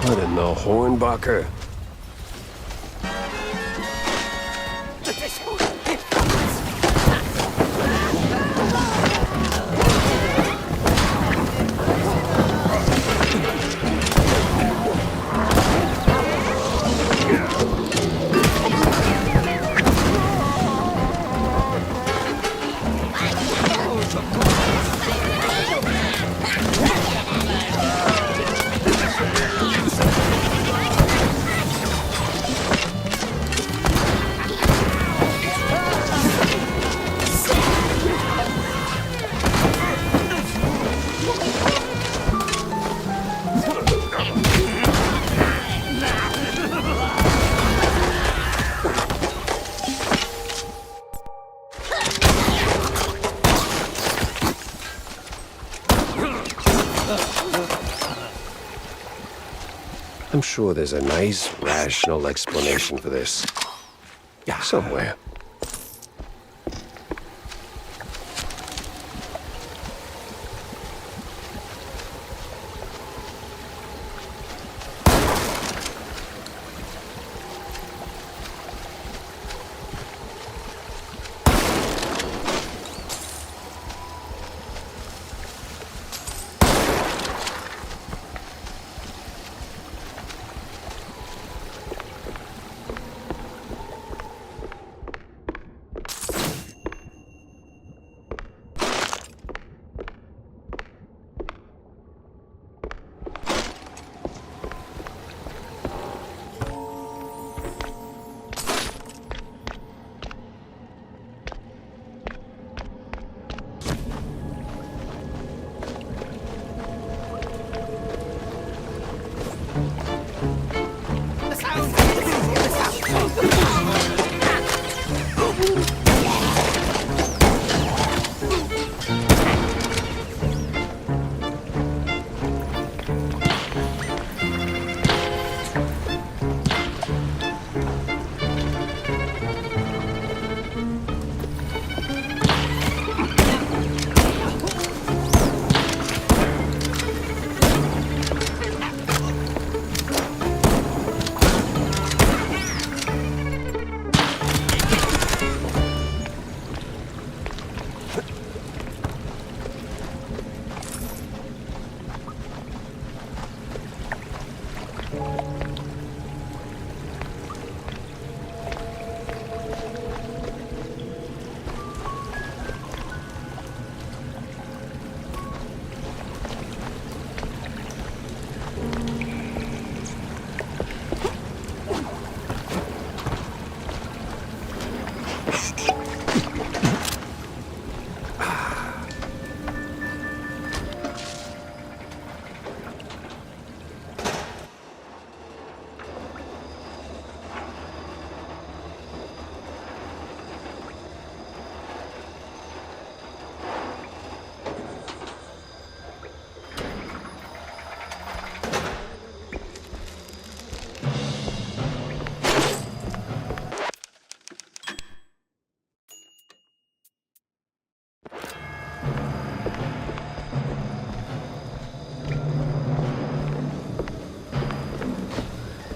[SPEAKER 2] What in the Hornbacher? I'm sure there's a nice, rational explanation for this. Yeah, somewhere.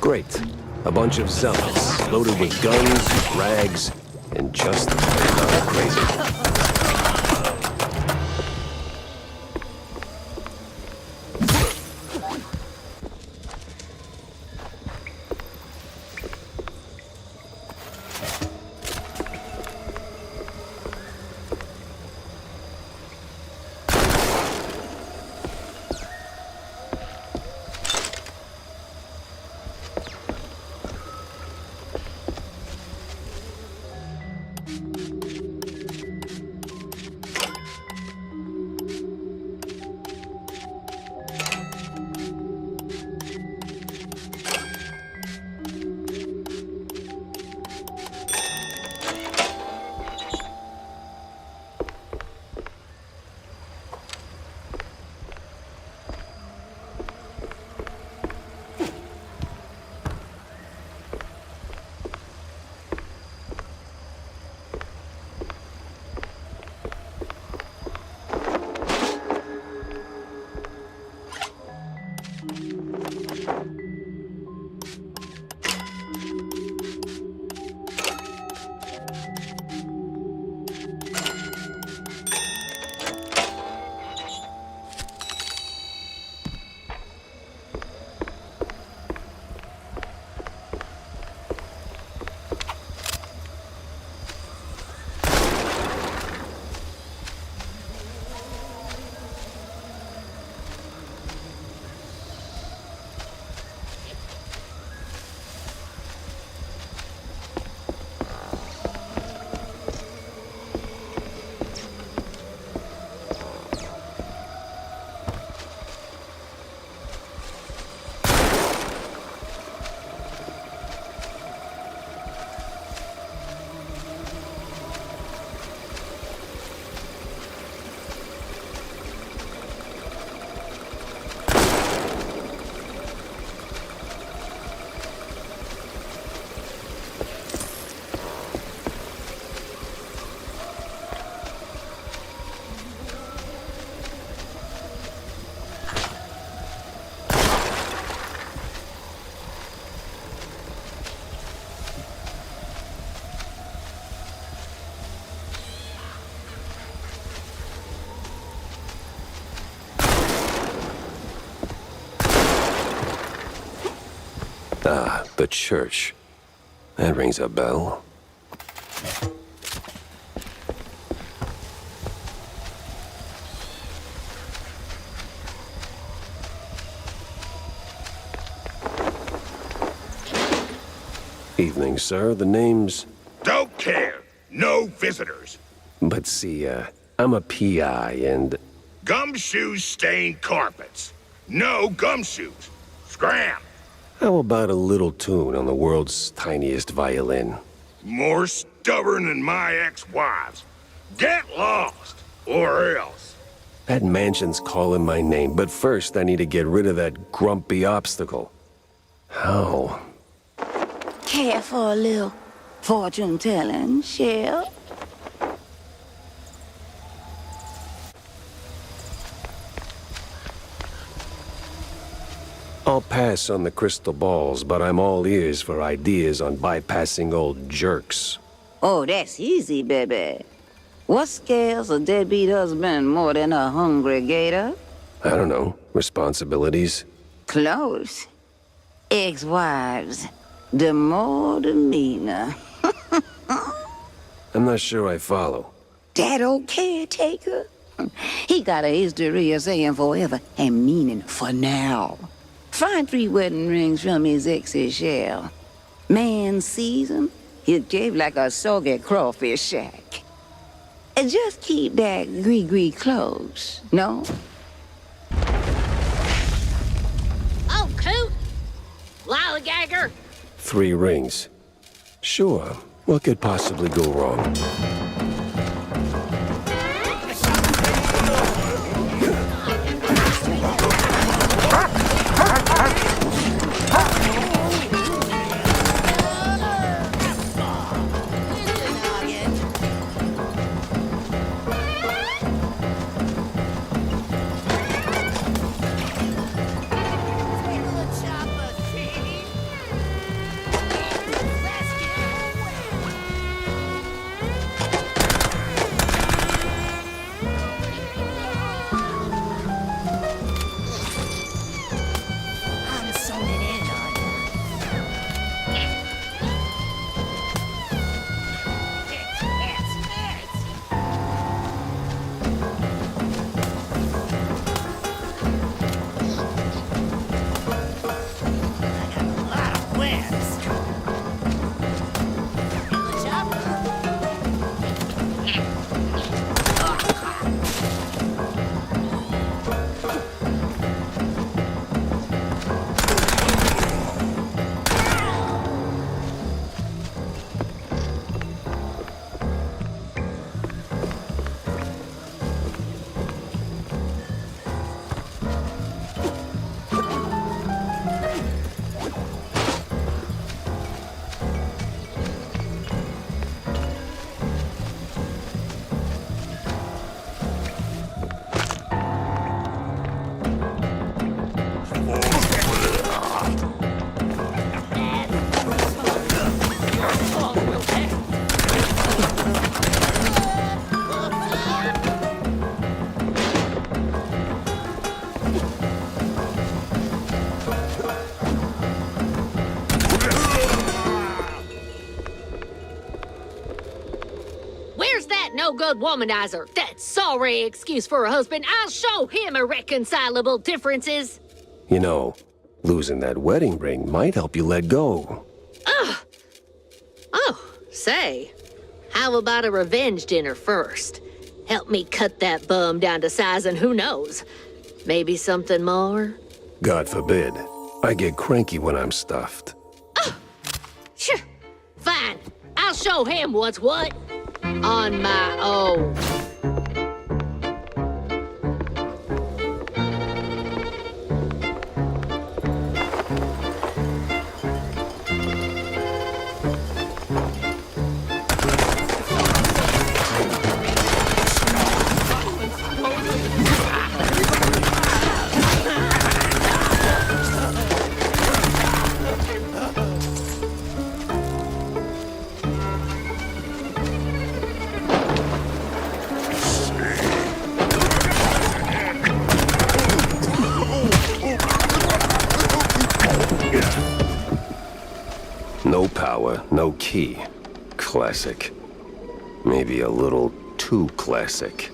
[SPEAKER 2] Great. A bunch of zealots, loaded with guns, rags, and just crazy. Ah, the church. That rings a bell. Evening, sir. The name's...
[SPEAKER 7] Don't care. No visitors.
[SPEAKER 2] But see, I'm a PI and...
[SPEAKER 7] Gumshoes stain carpets. No gumshoes. Scram.
[SPEAKER 2] How about a little tune on the world's tiniest violin?
[SPEAKER 7] More stubborn than my ex-wives. Get lost, or else.
[SPEAKER 2] That mansion's calling my name, but first I need to get rid of that grumpy obstacle. How?
[SPEAKER 12] Care for a little fortune-telling, Shell?
[SPEAKER 2] I'll pass on the crystal balls, but I'm all ears for ideas on bypassing old jerks.
[SPEAKER 12] Oh, that's easy, baby. What scares a deadbeat husband more than a hungry gator?
[SPEAKER 2] I don't know. Responsibilities?
[SPEAKER 12] Close. Ex-wives. The more the meaner.
[SPEAKER 2] I'm not sure I follow.
[SPEAKER 12] That old caretaker? He got a history of saying forever and meaning for now. Find 3 wedding rings from his ex's shell. Man sees 'em, he'd cave like a soggy crawfish shack. And just keep that gree-gree close, no?
[SPEAKER 3] Oh, coot! Lollygagger!
[SPEAKER 2] 3 rings. Sure. What could possibly go wrong?
[SPEAKER 3] no-good womanizer. That sorry excuse for a husband. I'll show him irreconcilable differences.
[SPEAKER 2] You know, losing that wedding ring might help you let go.
[SPEAKER 3] Ugh. Oh, say, how about a revenge dinner first? Help me cut that bum down to size and who knows, maybe something more?
[SPEAKER 2] God forbid. I get cranky when I'm stuffed.
[SPEAKER 3] Sure. Fine. I'll show him what's what. On my own.
[SPEAKER 2] No power, no key. Classic. Maybe a little too classic.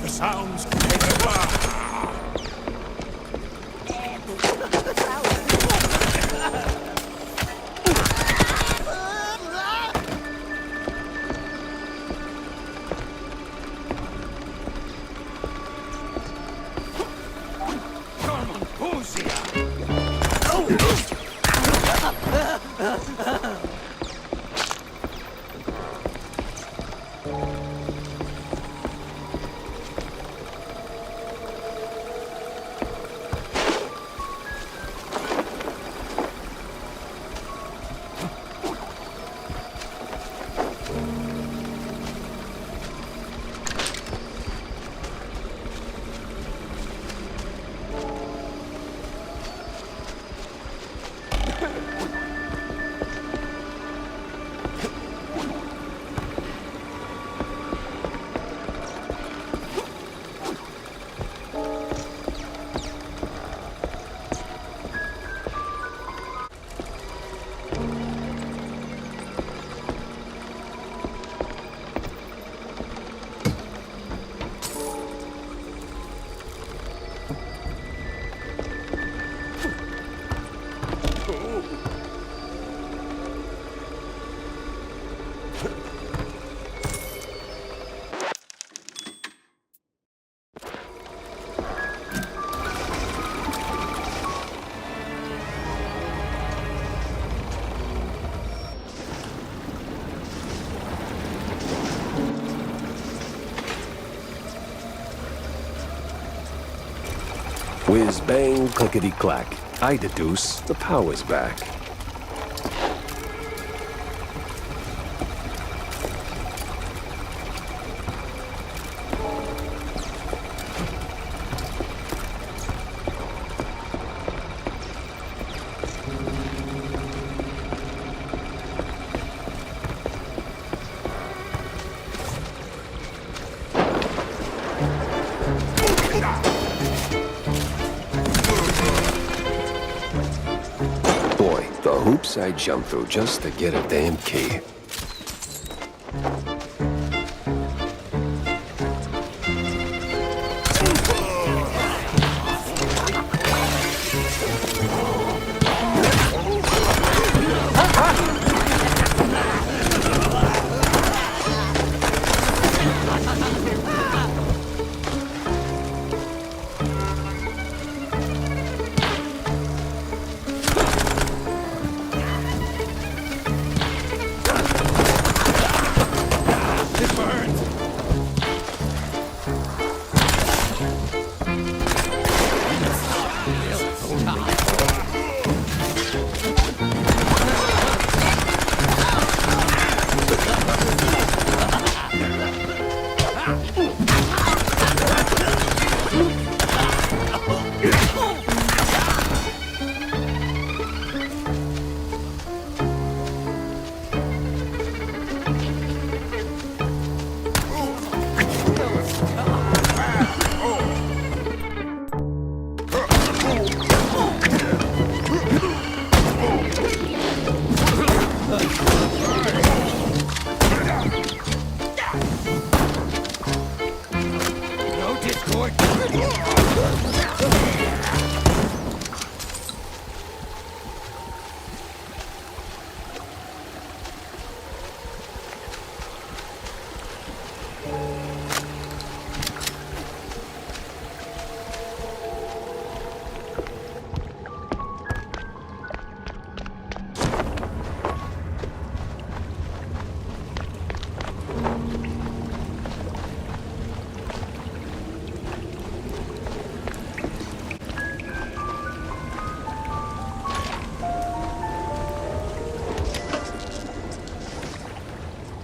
[SPEAKER 7] The sounds.
[SPEAKER 2] Whiz bang, clickety clack. I deduce the power's back. Hoops I jump through just to get a damn key.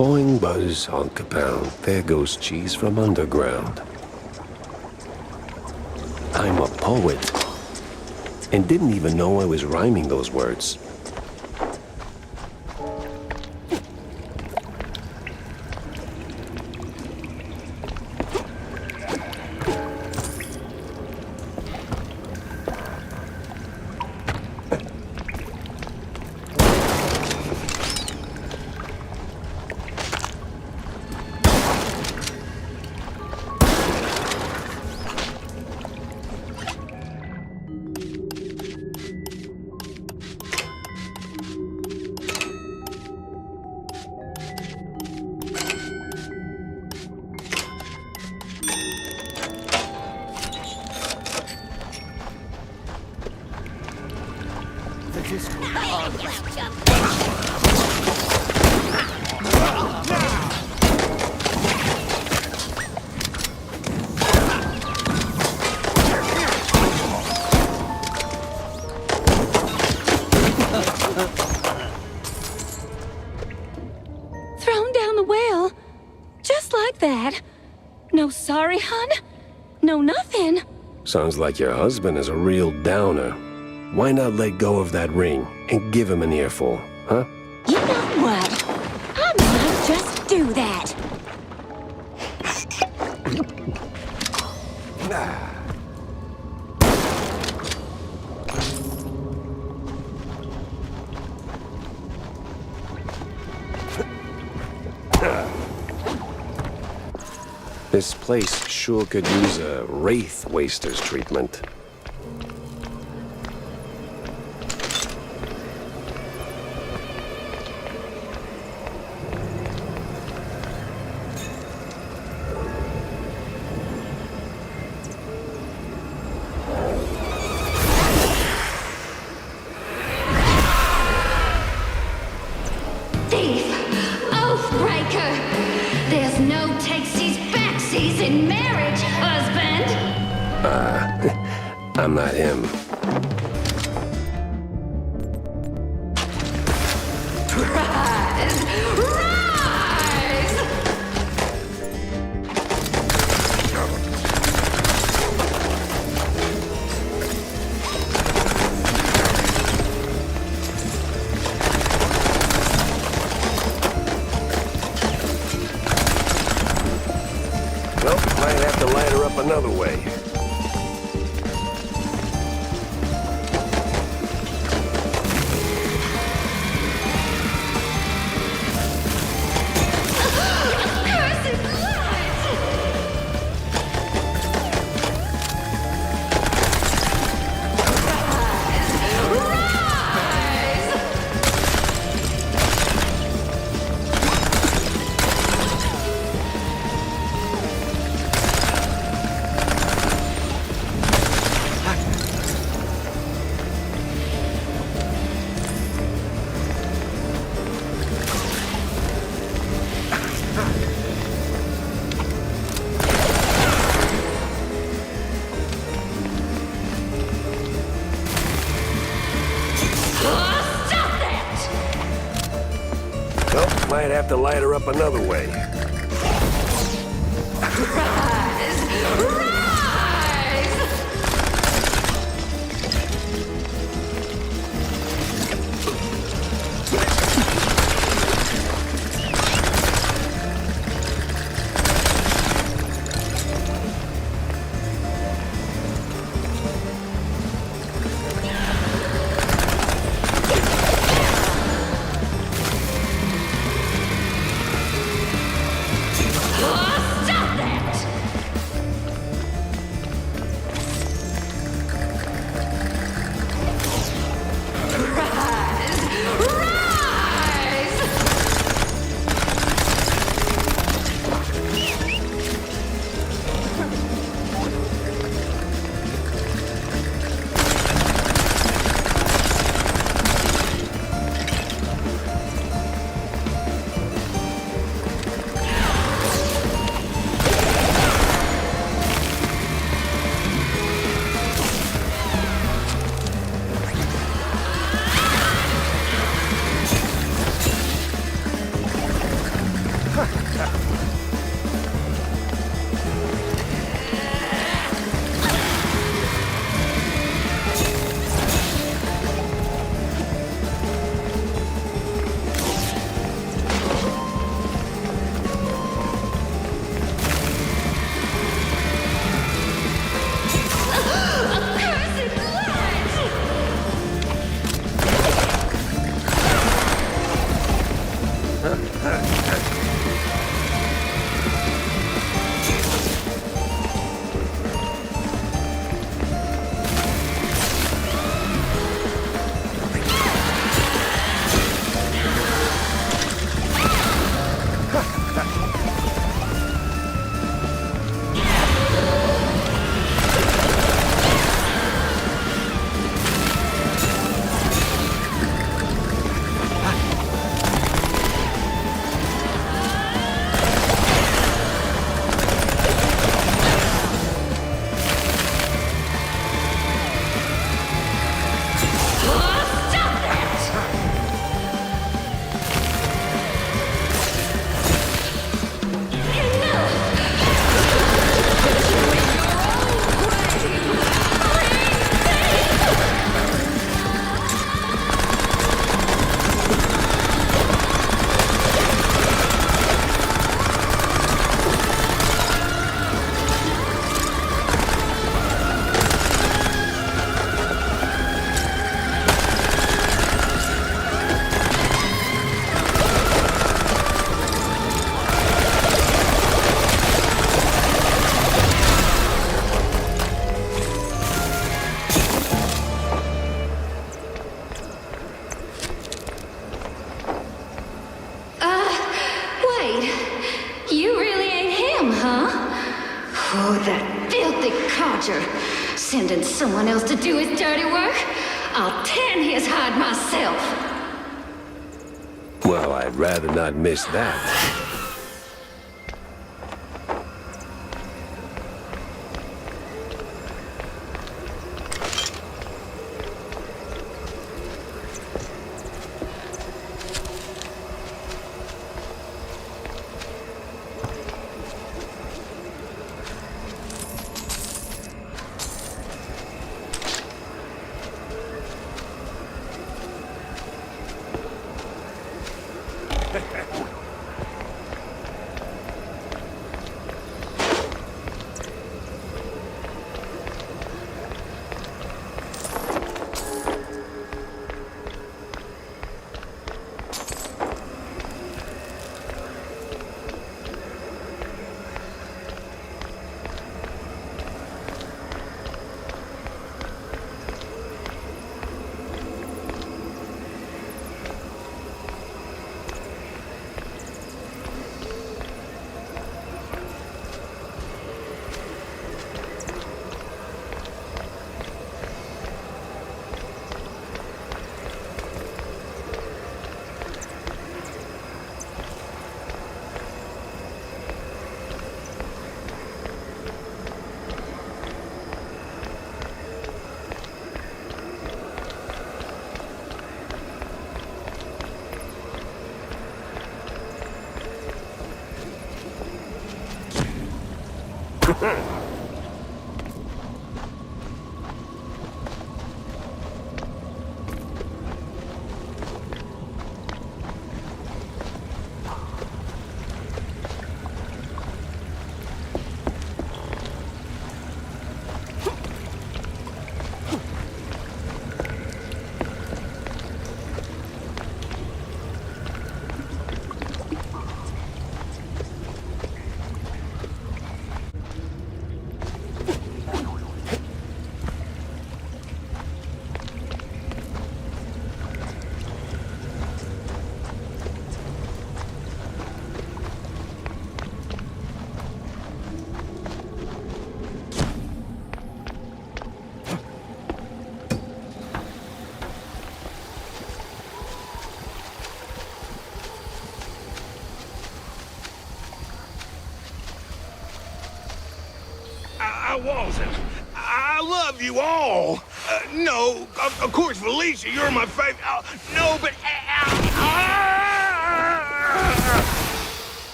[SPEAKER 2] Boing, buzz, honk a pound. There goes cheese from underground. I'm a poet. And didn't even know I was rhyming those words.
[SPEAKER 6] Thrown down the well. Just like that. No sorry, hun? No nothing.
[SPEAKER 2] Sounds like your husband is a real downer. Why not let go of that ring and give him an earful, huh?
[SPEAKER 6] You know what? I might just do that.
[SPEAKER 2] This place sure could use a wraith waster's treatment.
[SPEAKER 6] Thief! Oathbreaker! There's no takesies backsies in marriage, husband!
[SPEAKER 2] I'm not him.
[SPEAKER 6] Rise! Rise!
[SPEAKER 2] Well, might have to light her up another way.
[SPEAKER 6] Cursed light! Rise! Oh, stop that!
[SPEAKER 2] Well, might have to light her up another way.
[SPEAKER 6] Rise! Rise! badger. Sending someone else to do his dirty work? I'll tan his hide myself.
[SPEAKER 2] Well, I'd rather not miss that.
[SPEAKER 7] I wasn't. I love you all. No, of course, Felicia, you're my favorite. No, but...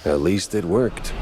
[SPEAKER 2] At least it worked.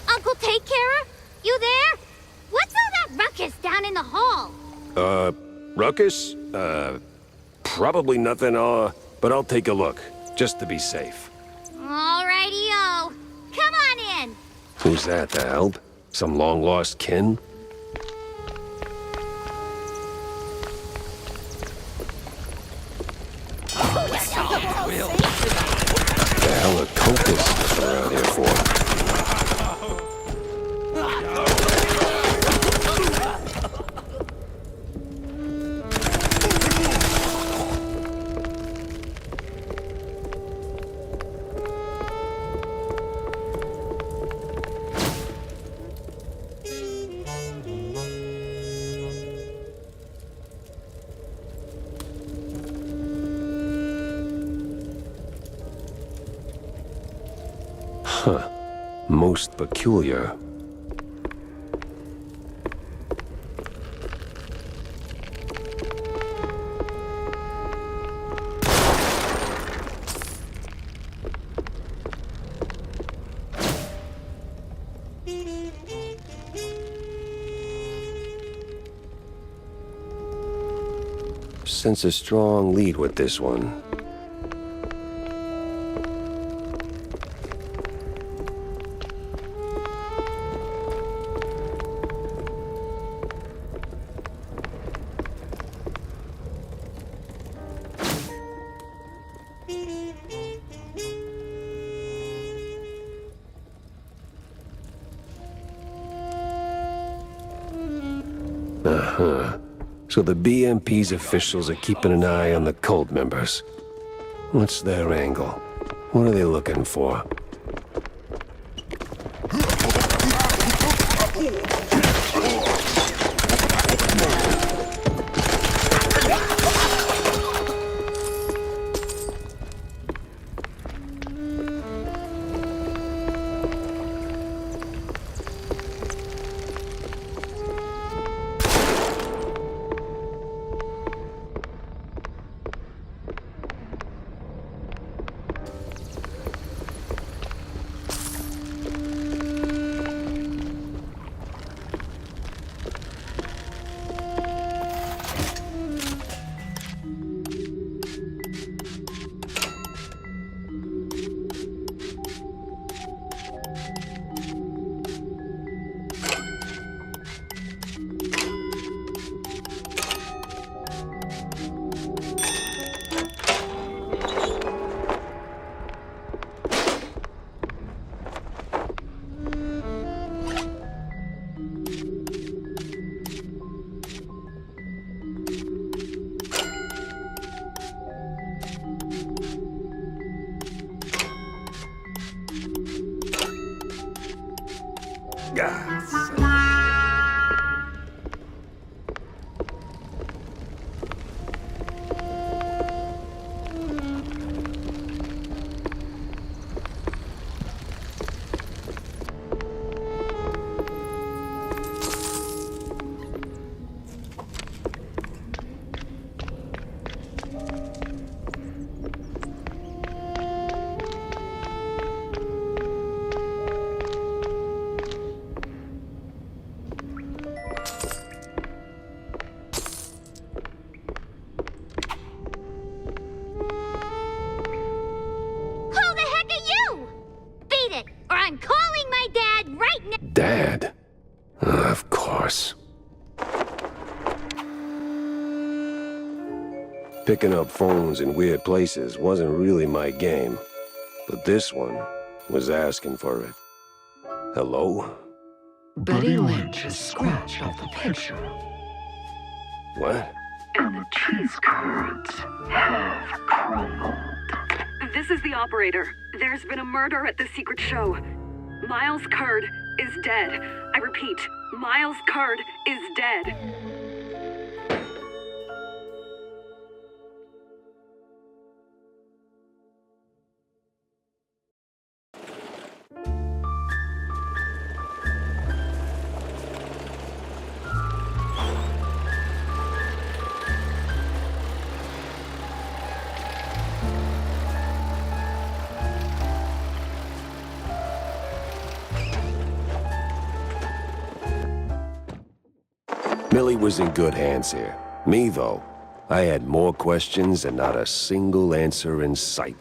[SPEAKER 13] Uncle Take Carer? You there? What's all that ruckus down in the hall?
[SPEAKER 2] Ruckus? Probably nothing, but I'll take a look, just to be safe.
[SPEAKER 13] Alrighty-o. Come on in.
[SPEAKER 2] Who's that, the help? Some long-lost kin? The hell are cultists around here for? Huh. Most peculiar. Sense a strong lead with this one. Uh-huh. So the BMP's officials are keeping an eye on the cult members. What's their angle? What are they looking for? Dad? Of course. Picking up phones in weird places wasn't really my game, but this one was asking for it. Hello?
[SPEAKER 14] Betty Lynch is scratched off the picture.
[SPEAKER 2] What?
[SPEAKER 14] And the cheese curds have crumbled.
[SPEAKER 15] This is the operator. There's been a murder at the secret show. Miles Curd is dead. I repeat, Miles Curd is dead.
[SPEAKER 2] Millie was in good hands here. Me, though, I had more questions and not a single answer in sight.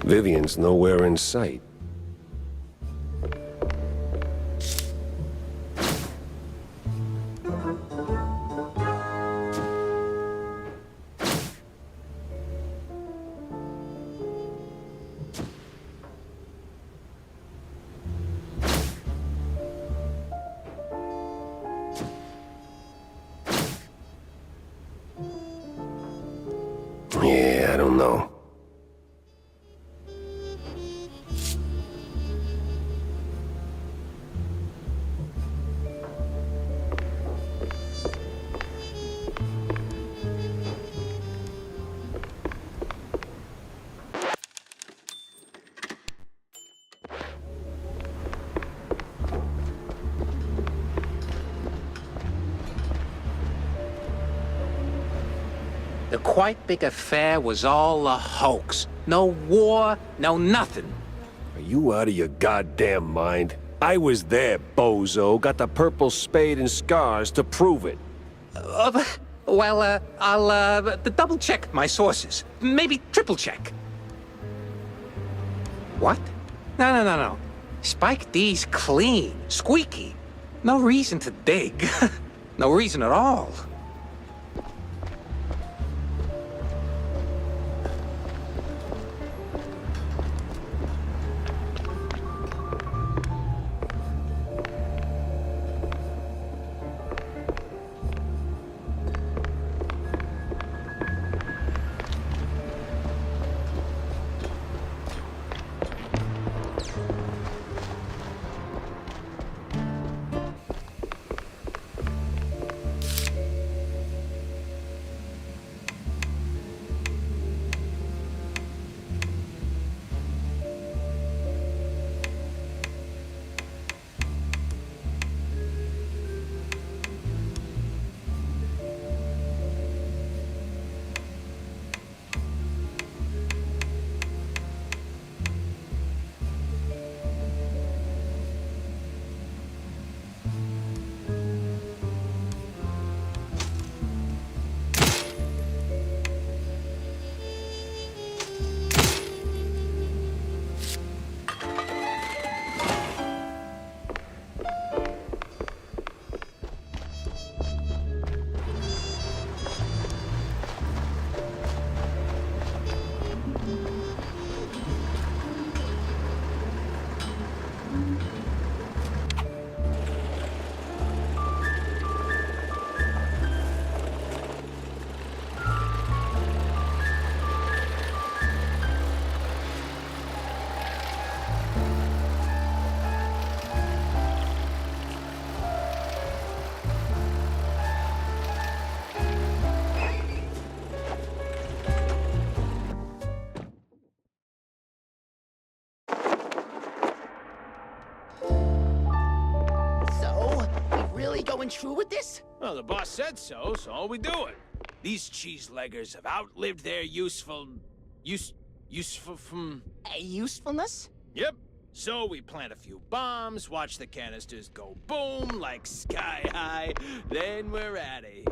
[SPEAKER 2] Vivian's nowhere in sight. Yeah, I don't know.
[SPEAKER 8] The quite big affair was all a hoax. No war, no nothing.
[SPEAKER 2] Are you out of your goddamn mind? I was there, bozo. Got the purple spade and scars to prove it.
[SPEAKER 8] I'll double-check my sources. Maybe triple-check. What? No. Spike D's clean, squeaky. No reason to dig. No reason at all.
[SPEAKER 10] Going true with this? Well, the boss said so, so we do it. These cheese-leggers have outlived their usefulness? Yep. So we plant a few bombs, watch the canisters go boom like sky high, then we're out of here.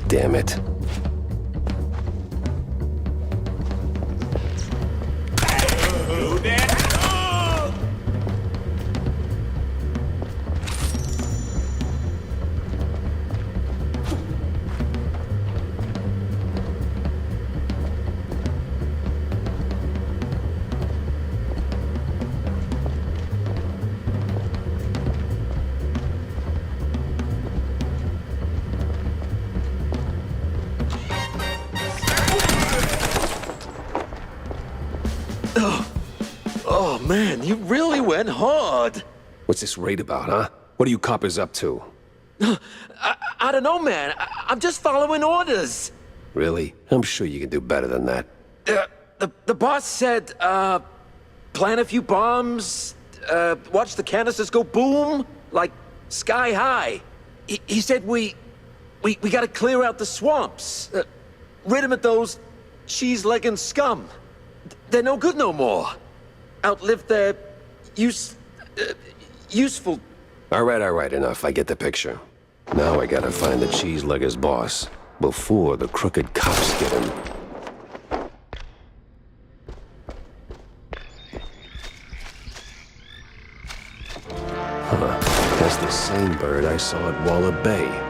[SPEAKER 2] Damn it.
[SPEAKER 16] went hard.
[SPEAKER 2] What's this raid about, huh? What are you coppers up to?
[SPEAKER 16] I don't know, man. I'm just following orders.
[SPEAKER 2] Really? I'm sure you can do better than that.
[SPEAKER 16] The boss said, plant a few bombs, watch the canisters go boom, like sky high. He said we gotta clear out the swamps. Rid him of those cheese-legging scum. They're no good no more. Outlive their useful...
[SPEAKER 2] All right, enough. I get the picture. Now I gotta find the cheese-legger's boss before the crooked cops get him. Huh. That's the same bird I saw at Waller Bay.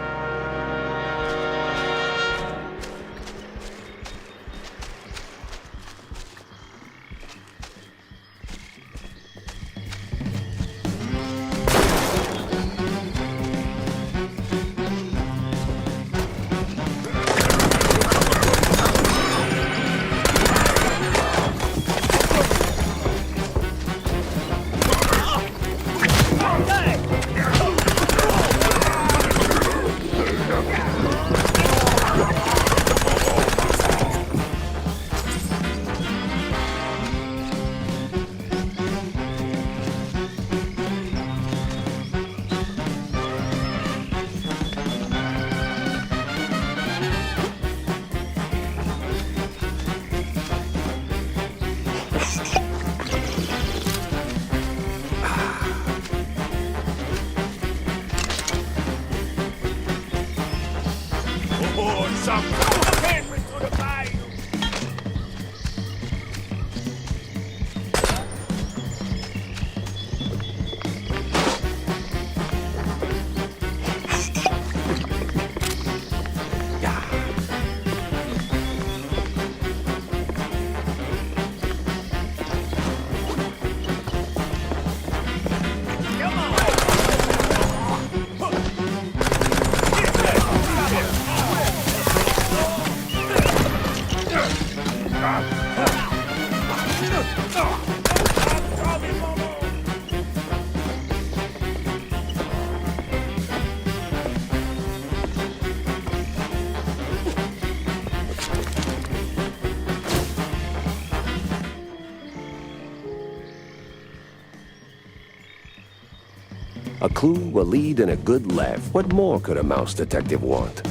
[SPEAKER 2] A clue, a lead, and a good laugh. What more could a mouse detective want?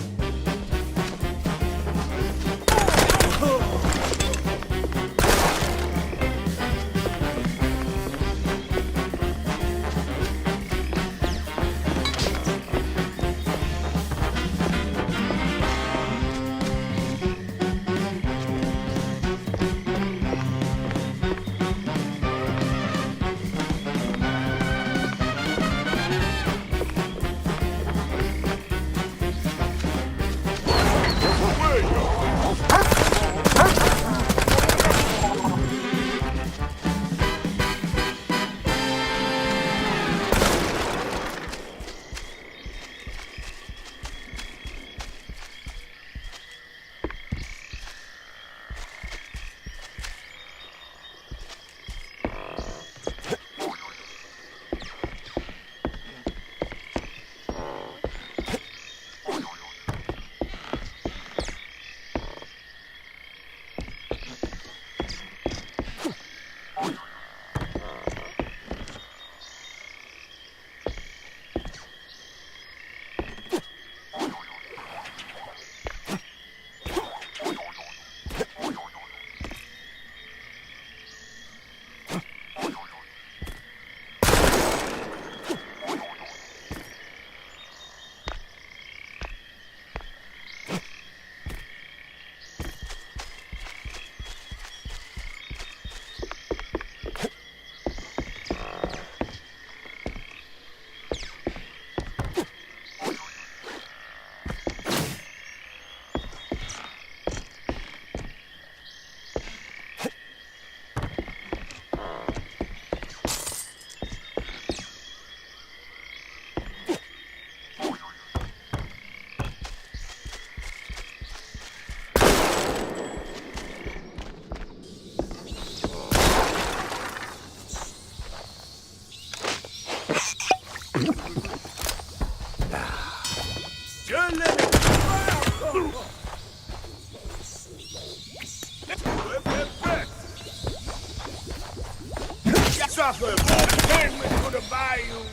[SPEAKER 7] Sucker, take me to the bayou.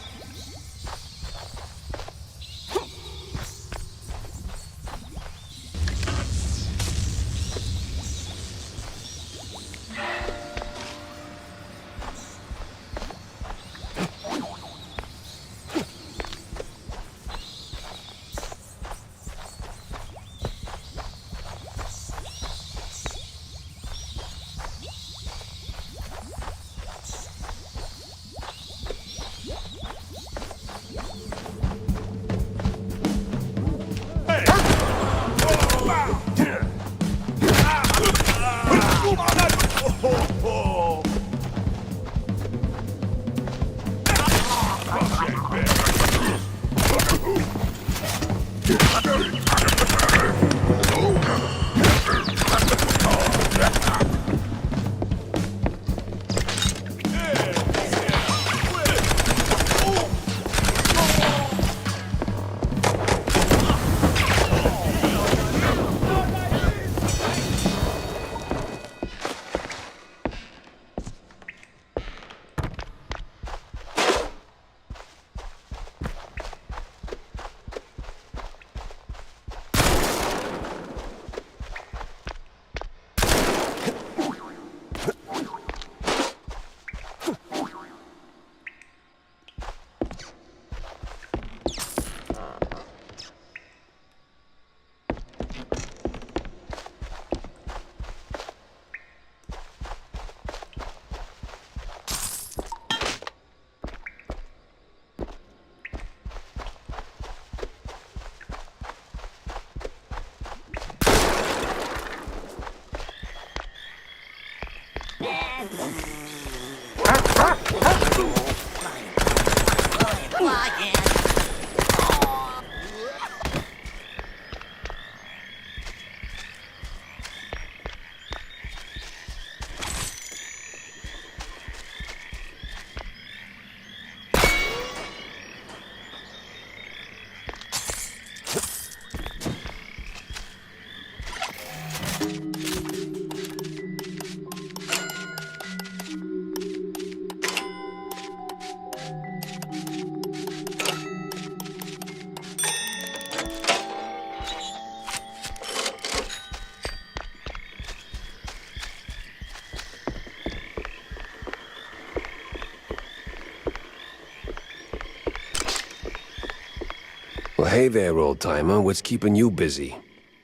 [SPEAKER 2] Well, hey there, old-timer. What's keeping you busy?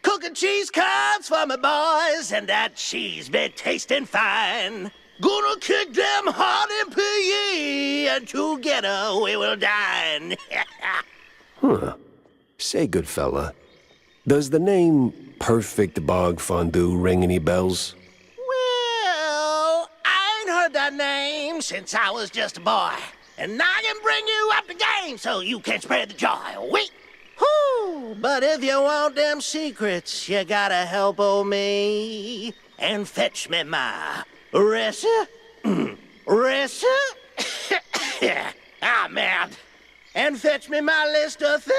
[SPEAKER 10] Cooking cheese curds for my boys, and that cheese be tasting fine. Gonna kick them hard in PE, and together we will dine.
[SPEAKER 2] Huh. Say, good fella, does the name Perfect Bog Fondue ring any bells?
[SPEAKER 10] Well, I ain't heard that name since I was just a boy. And I can bring you up the game so you can spread the joy. Wait! Whoo! But if you want them secrets, you gotta help old me and fetch me my recipe. Ah, man. And fetch me my list of things.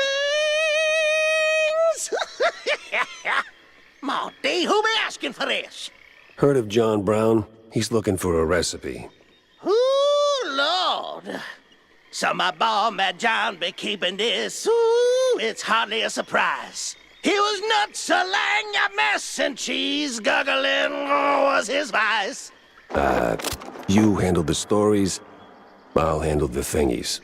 [SPEAKER 10] Monty, who be asking for this?
[SPEAKER 2] Heard of John Brown? He's looking for a recipe.
[SPEAKER 10] Ooh, Lord. So my boy, Mad John, be keeping this. Ooh, it's hardly a surprise. He was nuts, a laying a mess, and cheese guggling was his vice.
[SPEAKER 2] You handle the stories, I'll handle the thingies.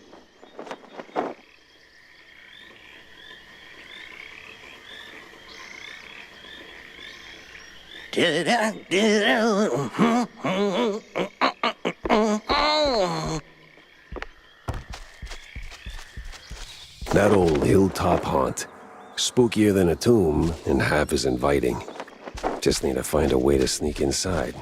[SPEAKER 2] That old hilltop haunt. Spookier than a tomb, and half as inviting. Just need to find a way to sneak inside.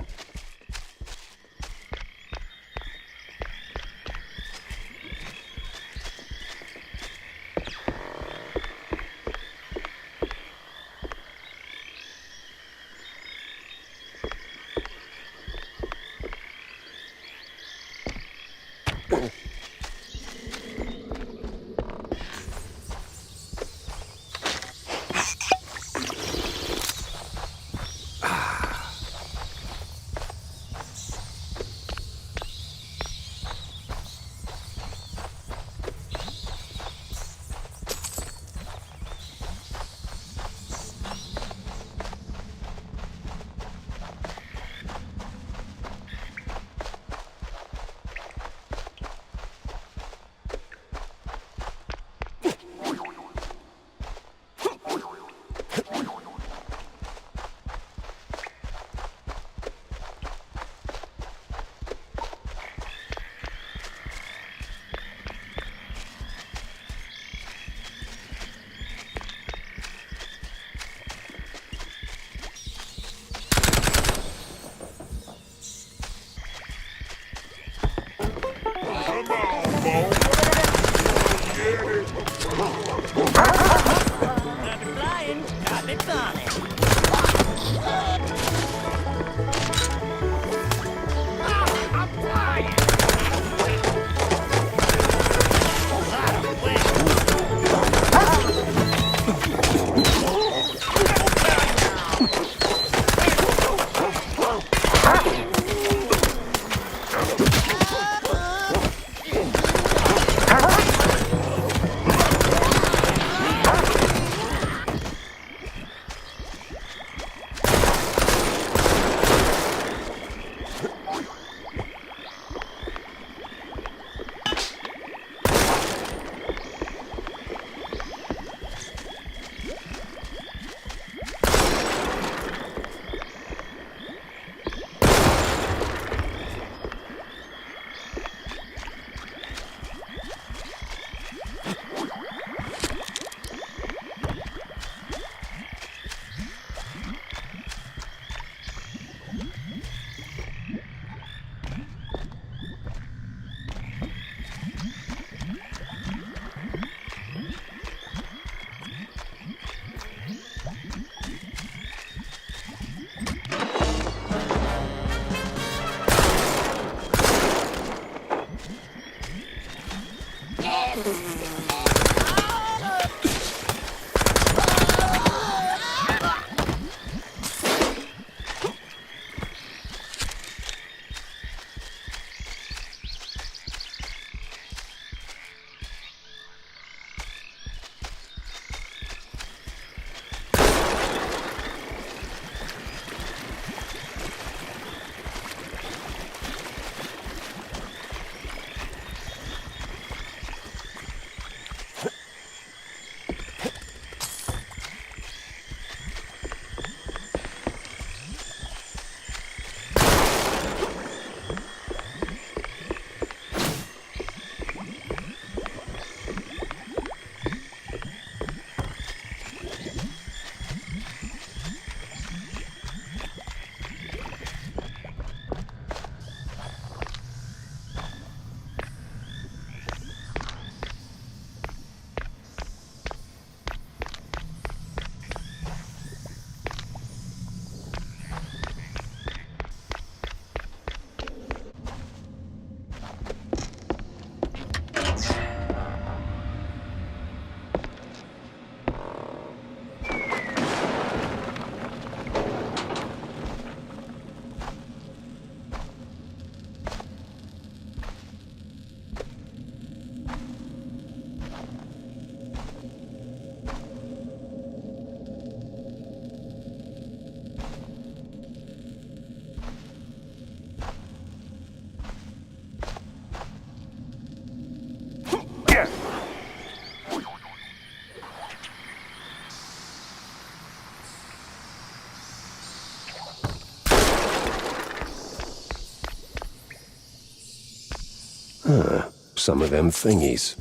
[SPEAKER 2] Some of them thingies.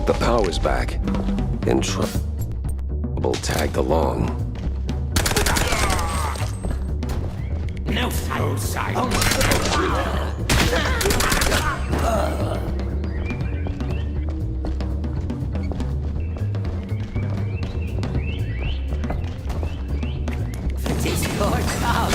[SPEAKER 2] The power's back, and trouble tagged along.
[SPEAKER 10] No foul sight. This is your town.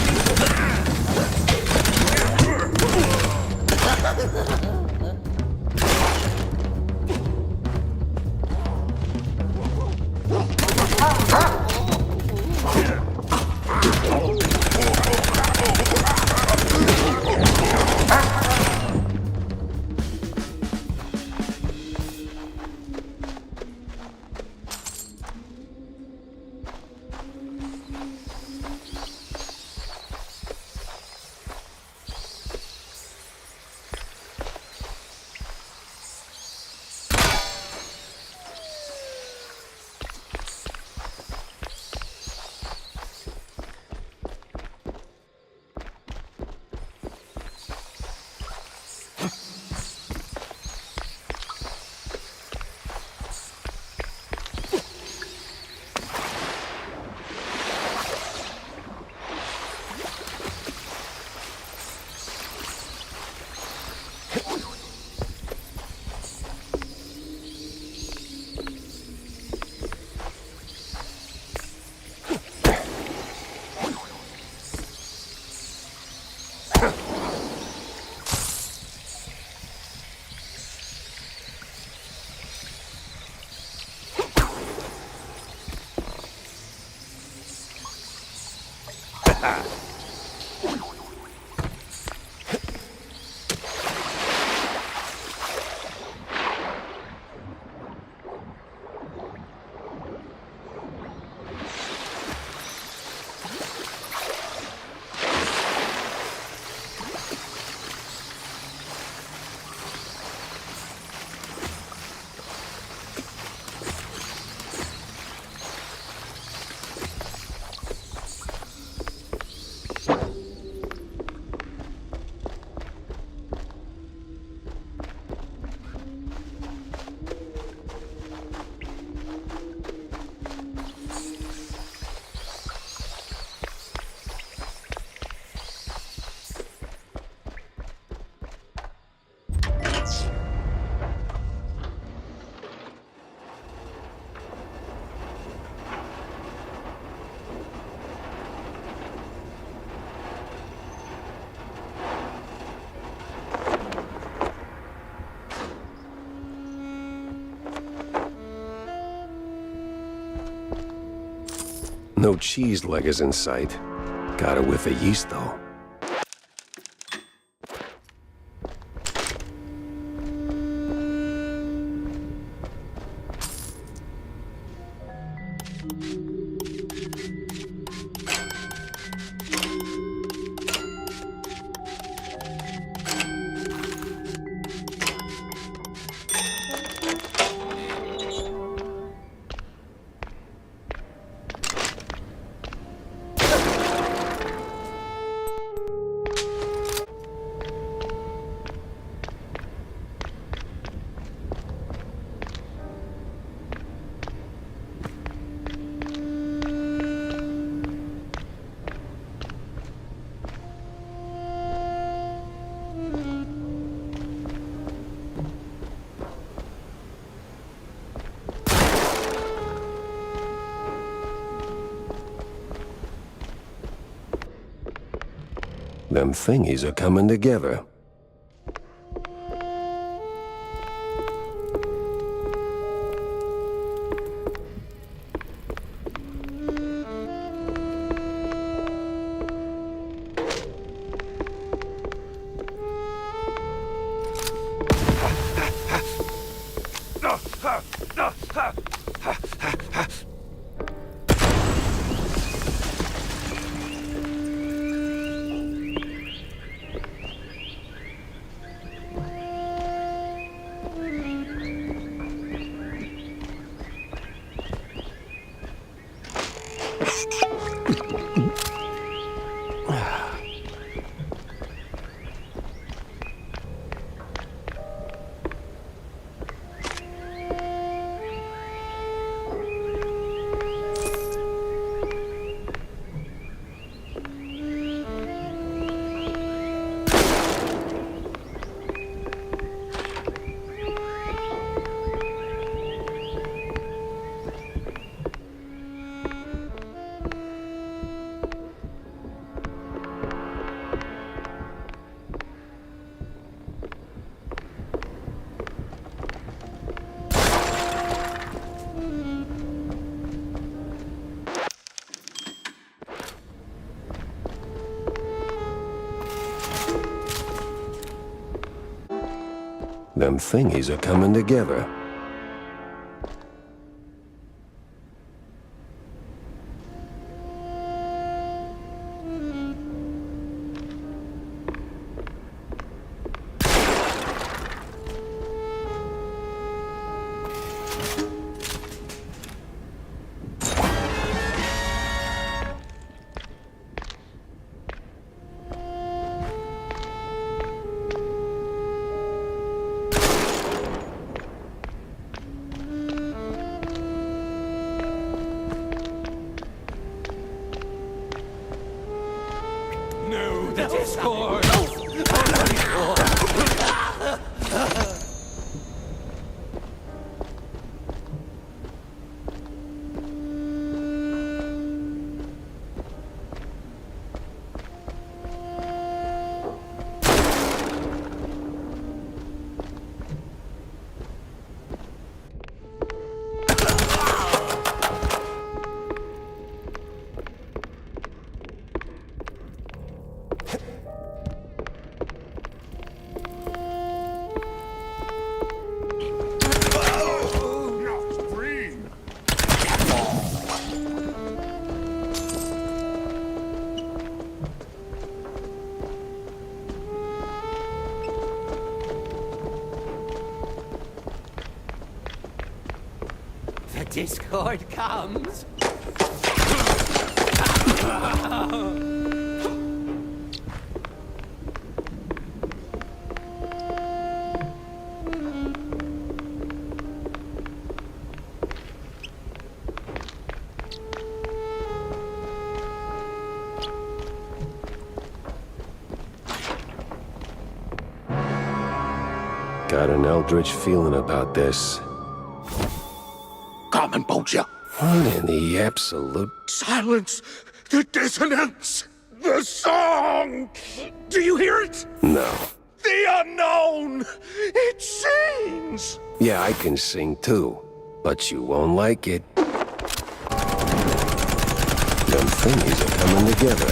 [SPEAKER 2] No cheese leggers in sight. Got a whiff of yeast, though. Them thingies are coming together. Them thingies are coming together.
[SPEAKER 17] Discord comes.
[SPEAKER 2] Got an eldritch feeling about this.
[SPEAKER 1] Composure.
[SPEAKER 2] What in the absolute...
[SPEAKER 7] Silence! The dissonance! The song! Do you hear it?
[SPEAKER 2] No.
[SPEAKER 7] The unknown! It sings!
[SPEAKER 2] Yeah, I can sing too, but you won't like it. Them thingies are coming together.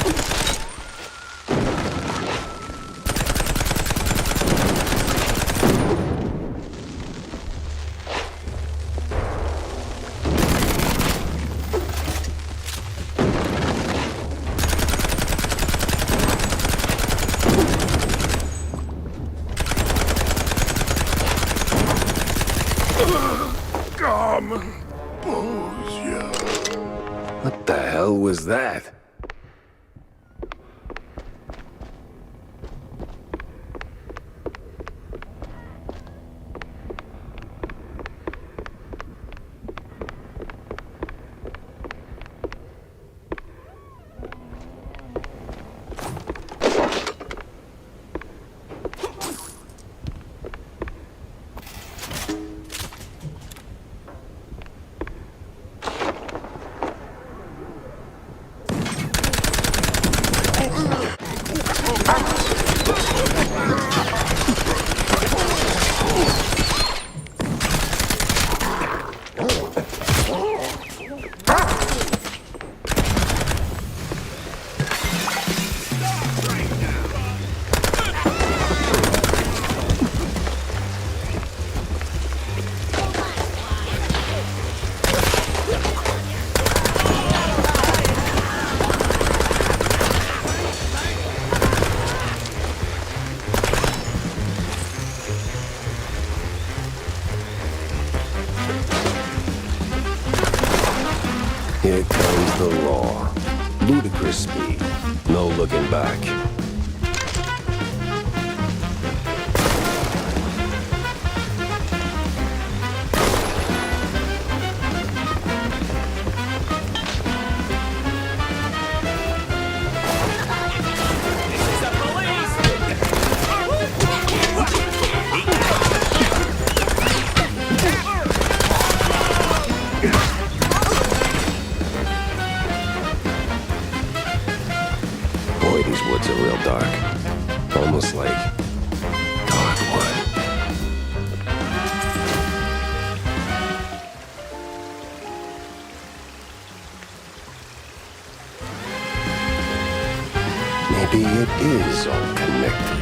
[SPEAKER 2] What the hell was that? Here comes the law. Ludicrous speed. No looking back. Boy, these woods are real dark. Almost like dark wood. Maybe it is all connected.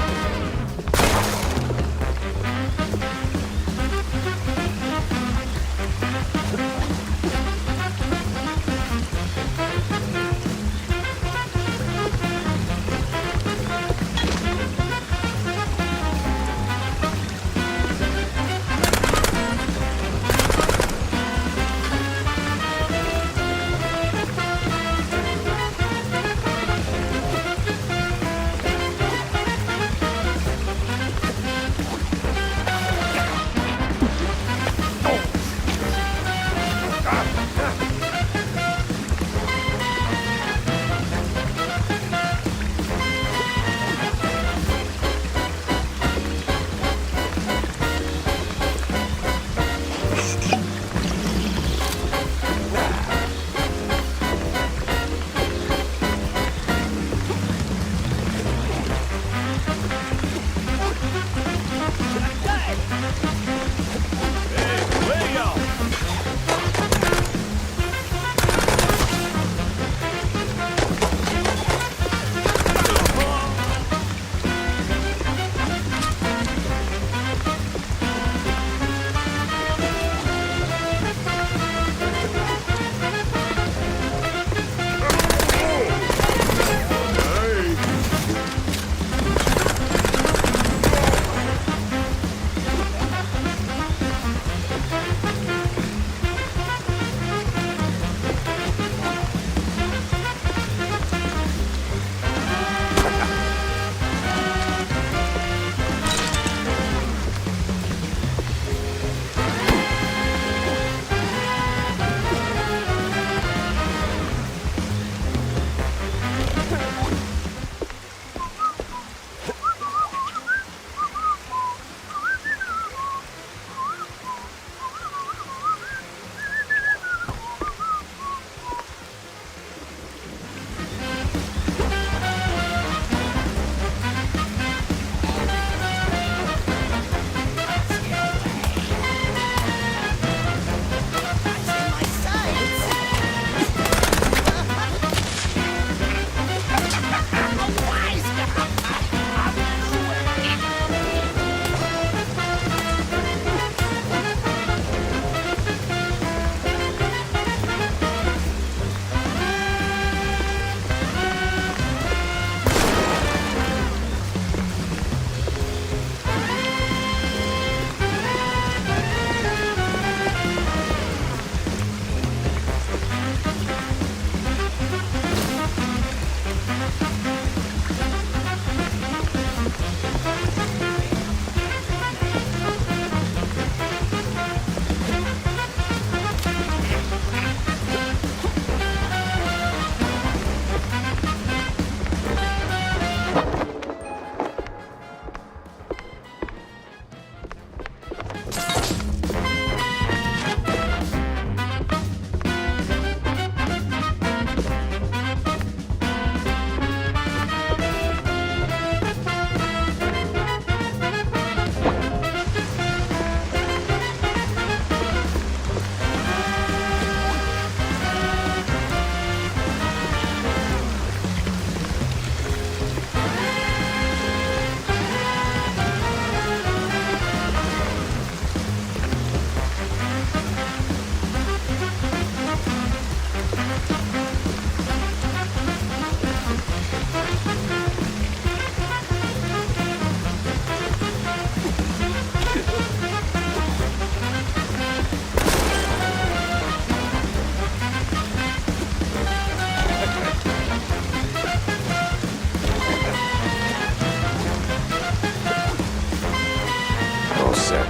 [SPEAKER 2] set.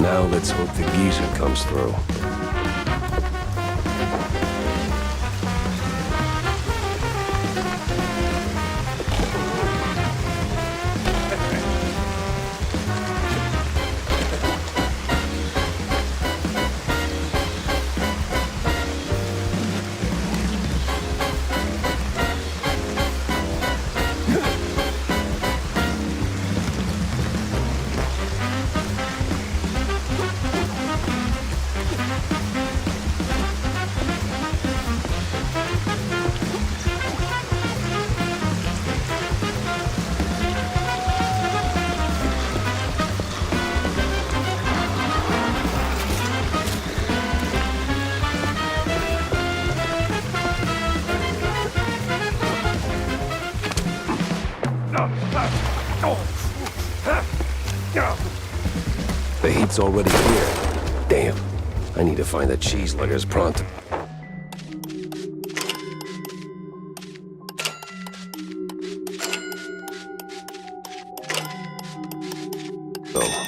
[SPEAKER 2] Now let's hope the geezer comes through. The heat's already here. Damn. I need to find the cheese luggers pronto. Oh.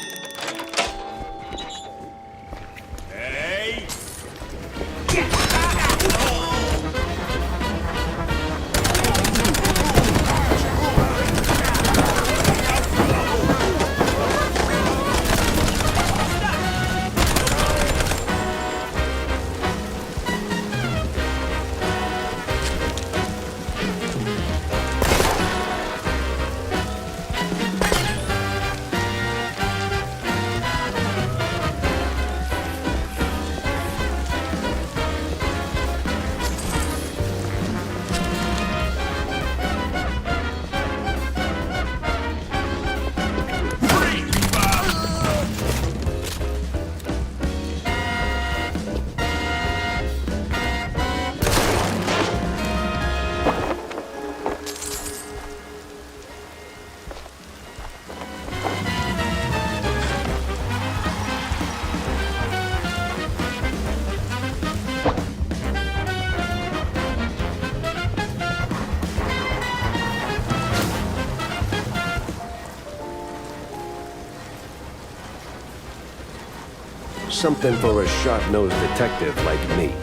[SPEAKER 2] Something for a sharp-nosed detective like me.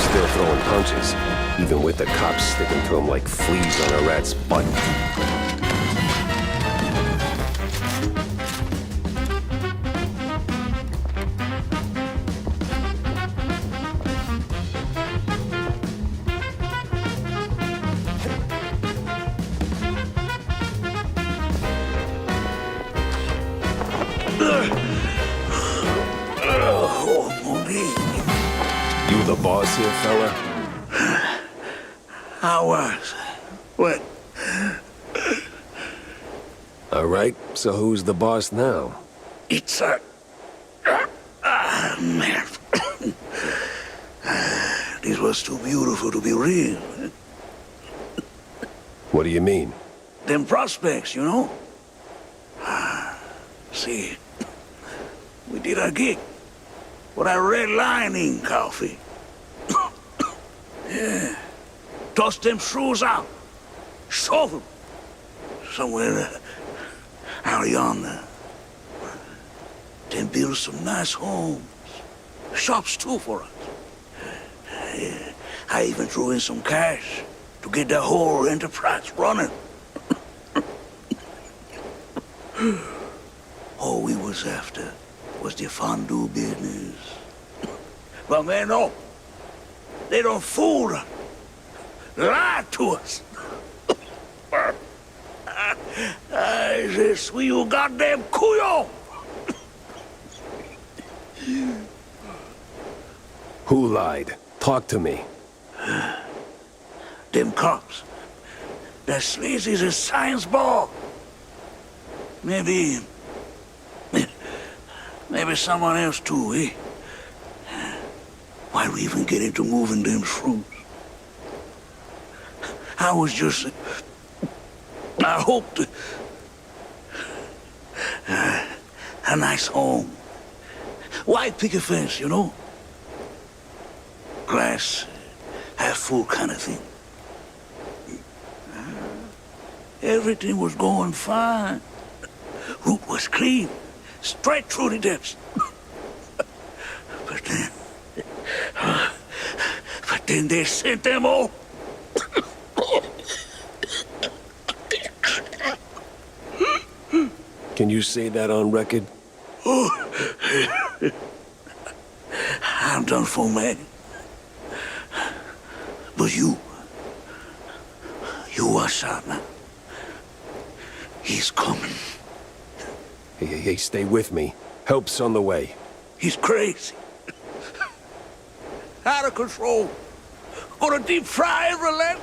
[SPEAKER 2] Still throwing punches, even with the cops sticking to him like fleas on a rat's butt. You the boss here, fella?
[SPEAKER 4] I was. What?
[SPEAKER 2] All right, so who's the boss now?
[SPEAKER 4] It's a... man. This was too beautiful to be real.
[SPEAKER 2] What do you mean?
[SPEAKER 4] Them prospects, you know? See, we did our gig. With our red lining coffee. Yeah. Toss them shrews out. Shove them. Somewhere out yonder. Then build some nice homes. Shops too for us. Yeah. I even threw in some cash to get the whole enterprise running. All we was after was the fondue business. But man, no. They don't fool us. Lie to us. I say, sweet you goddamn couillon.
[SPEAKER 2] Who lied? Talk to me.
[SPEAKER 4] Them cops. That sleazy's a science ball. Maybe someone else too, eh? Why we even get into moving them shrews? I was just... I hoped... a nice home. White picket fence, you know? Glass, half full kind of thing. Everything was going fine. Root was clean, straight through the depths. But then they sent them all.
[SPEAKER 2] Can you say that on record?
[SPEAKER 4] Oh, I'm done for, man. But you watch out now. He's coming.
[SPEAKER 2] Hey, stay with me. Help's on the way.
[SPEAKER 4] He's crazy. Out of control. Gonna deep fry every land.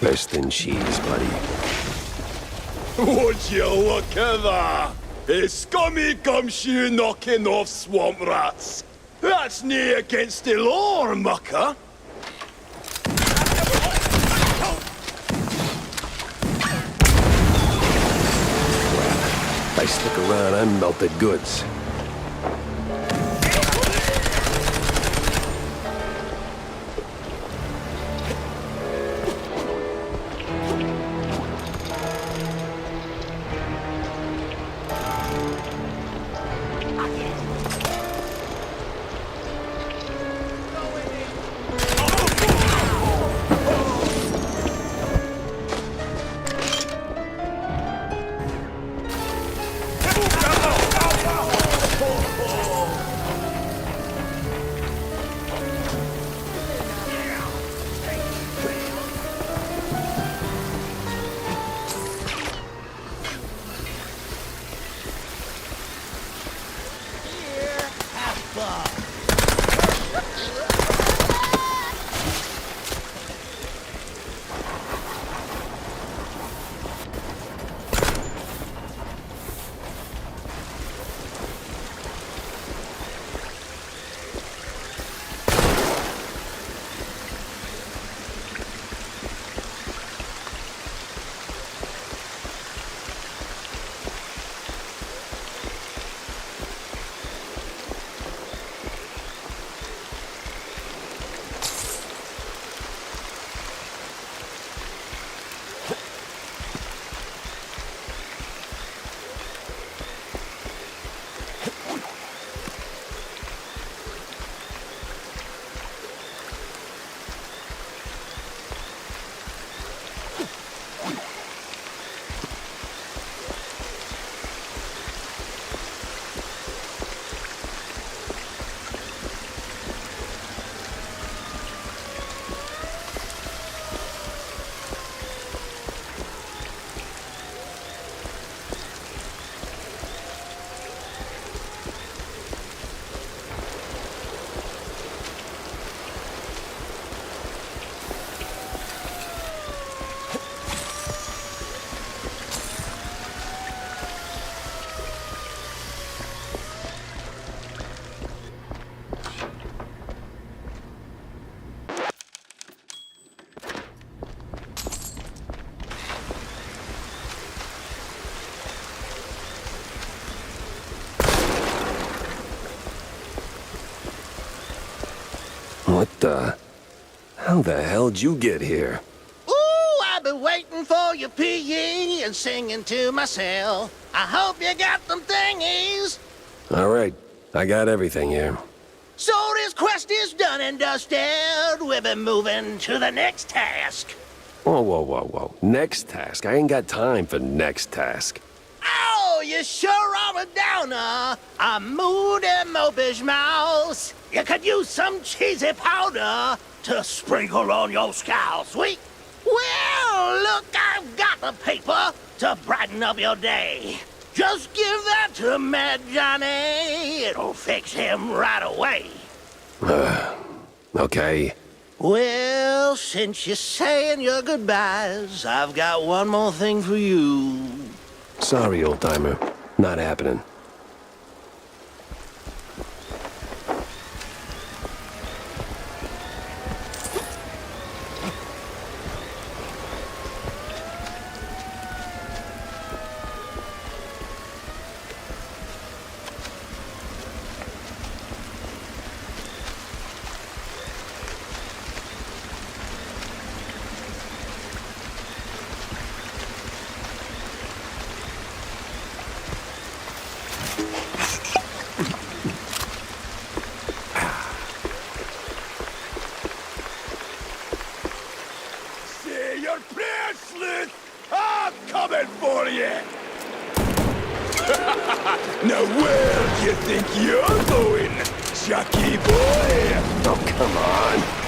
[SPEAKER 2] Rest in cheese, buddy.
[SPEAKER 7] Would you look at that? A scummy gumshoe knocking off swamp rats. That's nae against the law, mucker.
[SPEAKER 2] If I stick around, I'm melted goods. What the... How the hell'd you get here?
[SPEAKER 10] Ooh, I've been waiting for your PE and singing to myself. I hope you got them thingies.
[SPEAKER 2] All right, I got everything here.
[SPEAKER 10] So this quest is done and dusted. We've been moving to the next task.
[SPEAKER 2] Whoa. Next task? I ain't got time for next task.
[SPEAKER 10] Oh, you sure are a downer. A moody mopish mouse. You could use some cheesy powder to sprinkle on your scowl, sweet. Well, look, I've got the paper to brighten up your day. Just give that to Mad Johnny. It'll fix him right away.
[SPEAKER 2] Okay.
[SPEAKER 10] Well, since you're saying your goodbyes, I've got one more thing for you.
[SPEAKER 2] Sorry, old-timer. Not happening.
[SPEAKER 7] are you? Now where do you think you're going, Chucky boy?
[SPEAKER 2] Oh, come on.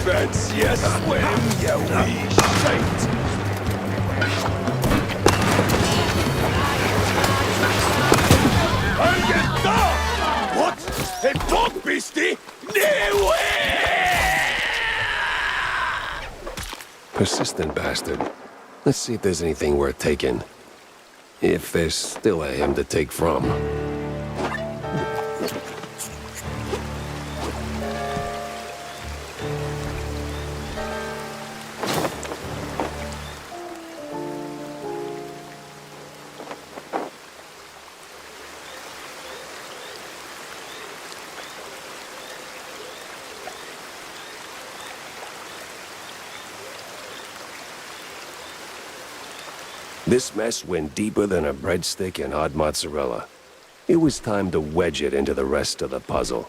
[SPEAKER 7] That's your swim, you wee shite. Are you dog? What? A dog beastie? No way!
[SPEAKER 2] Persistent bastard. Let's see if there's anything worth taking. If there's still a him to take from. This mess went deeper than a breadstick and hot mozzarella. It was time to wedge it into the rest of the puzzle.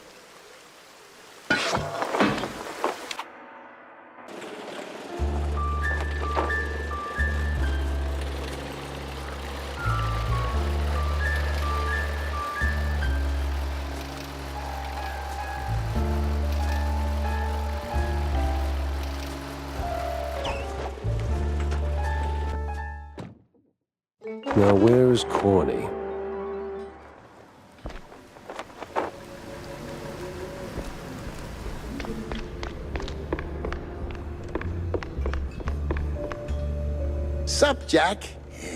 [SPEAKER 2] Now where's Corny?
[SPEAKER 1] Sup, Jack?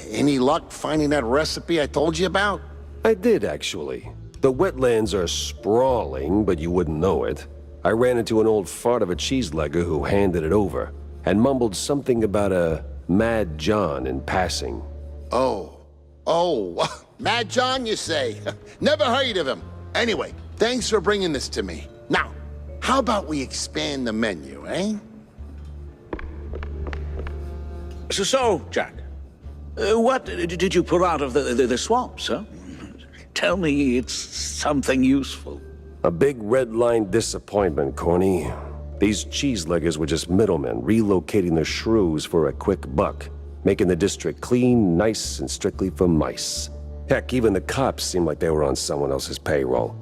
[SPEAKER 1] Any luck finding that recipe I told you about?
[SPEAKER 2] I did, actually. The wetlands are sprawling, but you wouldn't know it. I ran into an old fart of a cheeselegger who handed it over, and mumbled something about a Mad John in passing.
[SPEAKER 1] Oh, Mad John, you say? Never heard of him. Anyway, thanks for bringing this to me. Now, how about we expand the menu, eh?
[SPEAKER 4] So, Jack, what did you pull out of the swamps, huh? Tell me it's something useful.
[SPEAKER 2] A big red line disappointment, Corny. These cheeseleggers were just middlemen relocating their shrews for a quick buck, making the district clean, nice, and strictly for mice. Heck, even the cops seemed like they were on someone else's payroll.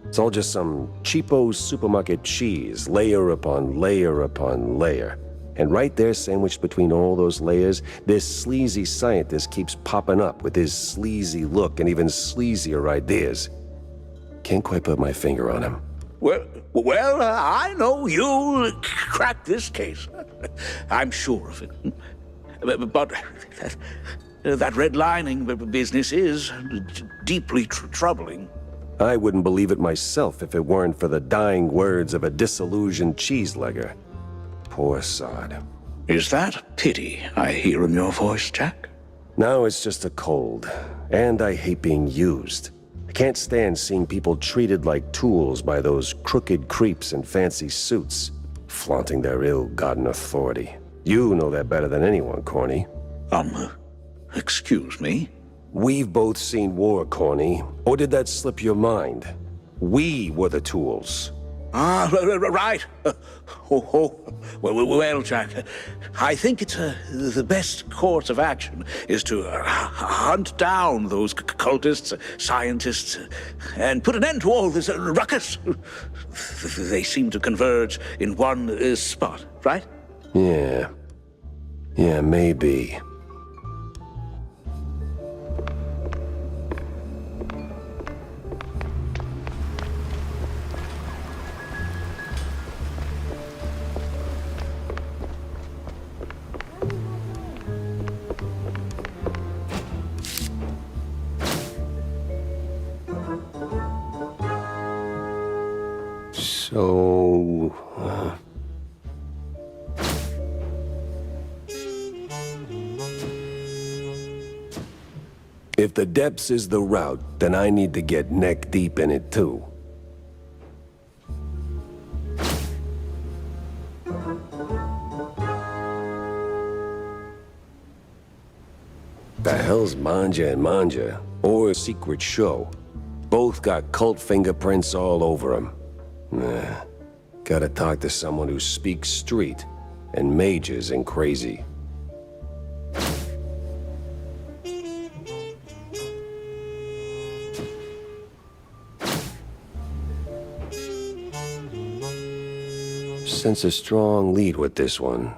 [SPEAKER 2] It's all just some cheapo supermarket cheese, layer upon layer upon layer. And right there, sandwiched between all those layers, this sleazy scientist keeps popping up with his sleazy look and even sleazier ideas. Can't quite put my finger on him.
[SPEAKER 4] Well, I know you'll crack this case. I'm sure of it. But that redlining business is deeply troubling.
[SPEAKER 2] I wouldn't believe it myself if it weren't for the dying words of a disillusioned cheeselegger. Poor sod.
[SPEAKER 4] Is that pity I hear in your voice, Jack?
[SPEAKER 2] No, it's just a cold. And I hate being used. I can't stand seeing people treated like tools by those crooked creeps in fancy suits, flaunting their ill-gotten authority. You know that better than anyone, Corny.
[SPEAKER 4] Excuse me?
[SPEAKER 2] We've both seen war, Corny. Or did that slip your mind? We were the tools.
[SPEAKER 4] Ah, right. Well, Jack, I think it's the best course of action is to hunt down those cultists, scientists, and put an end to all this ruckus. They seem to converge in one spot, right?
[SPEAKER 2] Yeah, maybe. So, if the depths is the route, then I need to get neck deep in it too. The hell's Manja and Manja, or Secret Show? Both got cult fingerprints all over them. Nah, gotta talk to someone who speaks street and majors in crazy. Sense a strong lead with this one.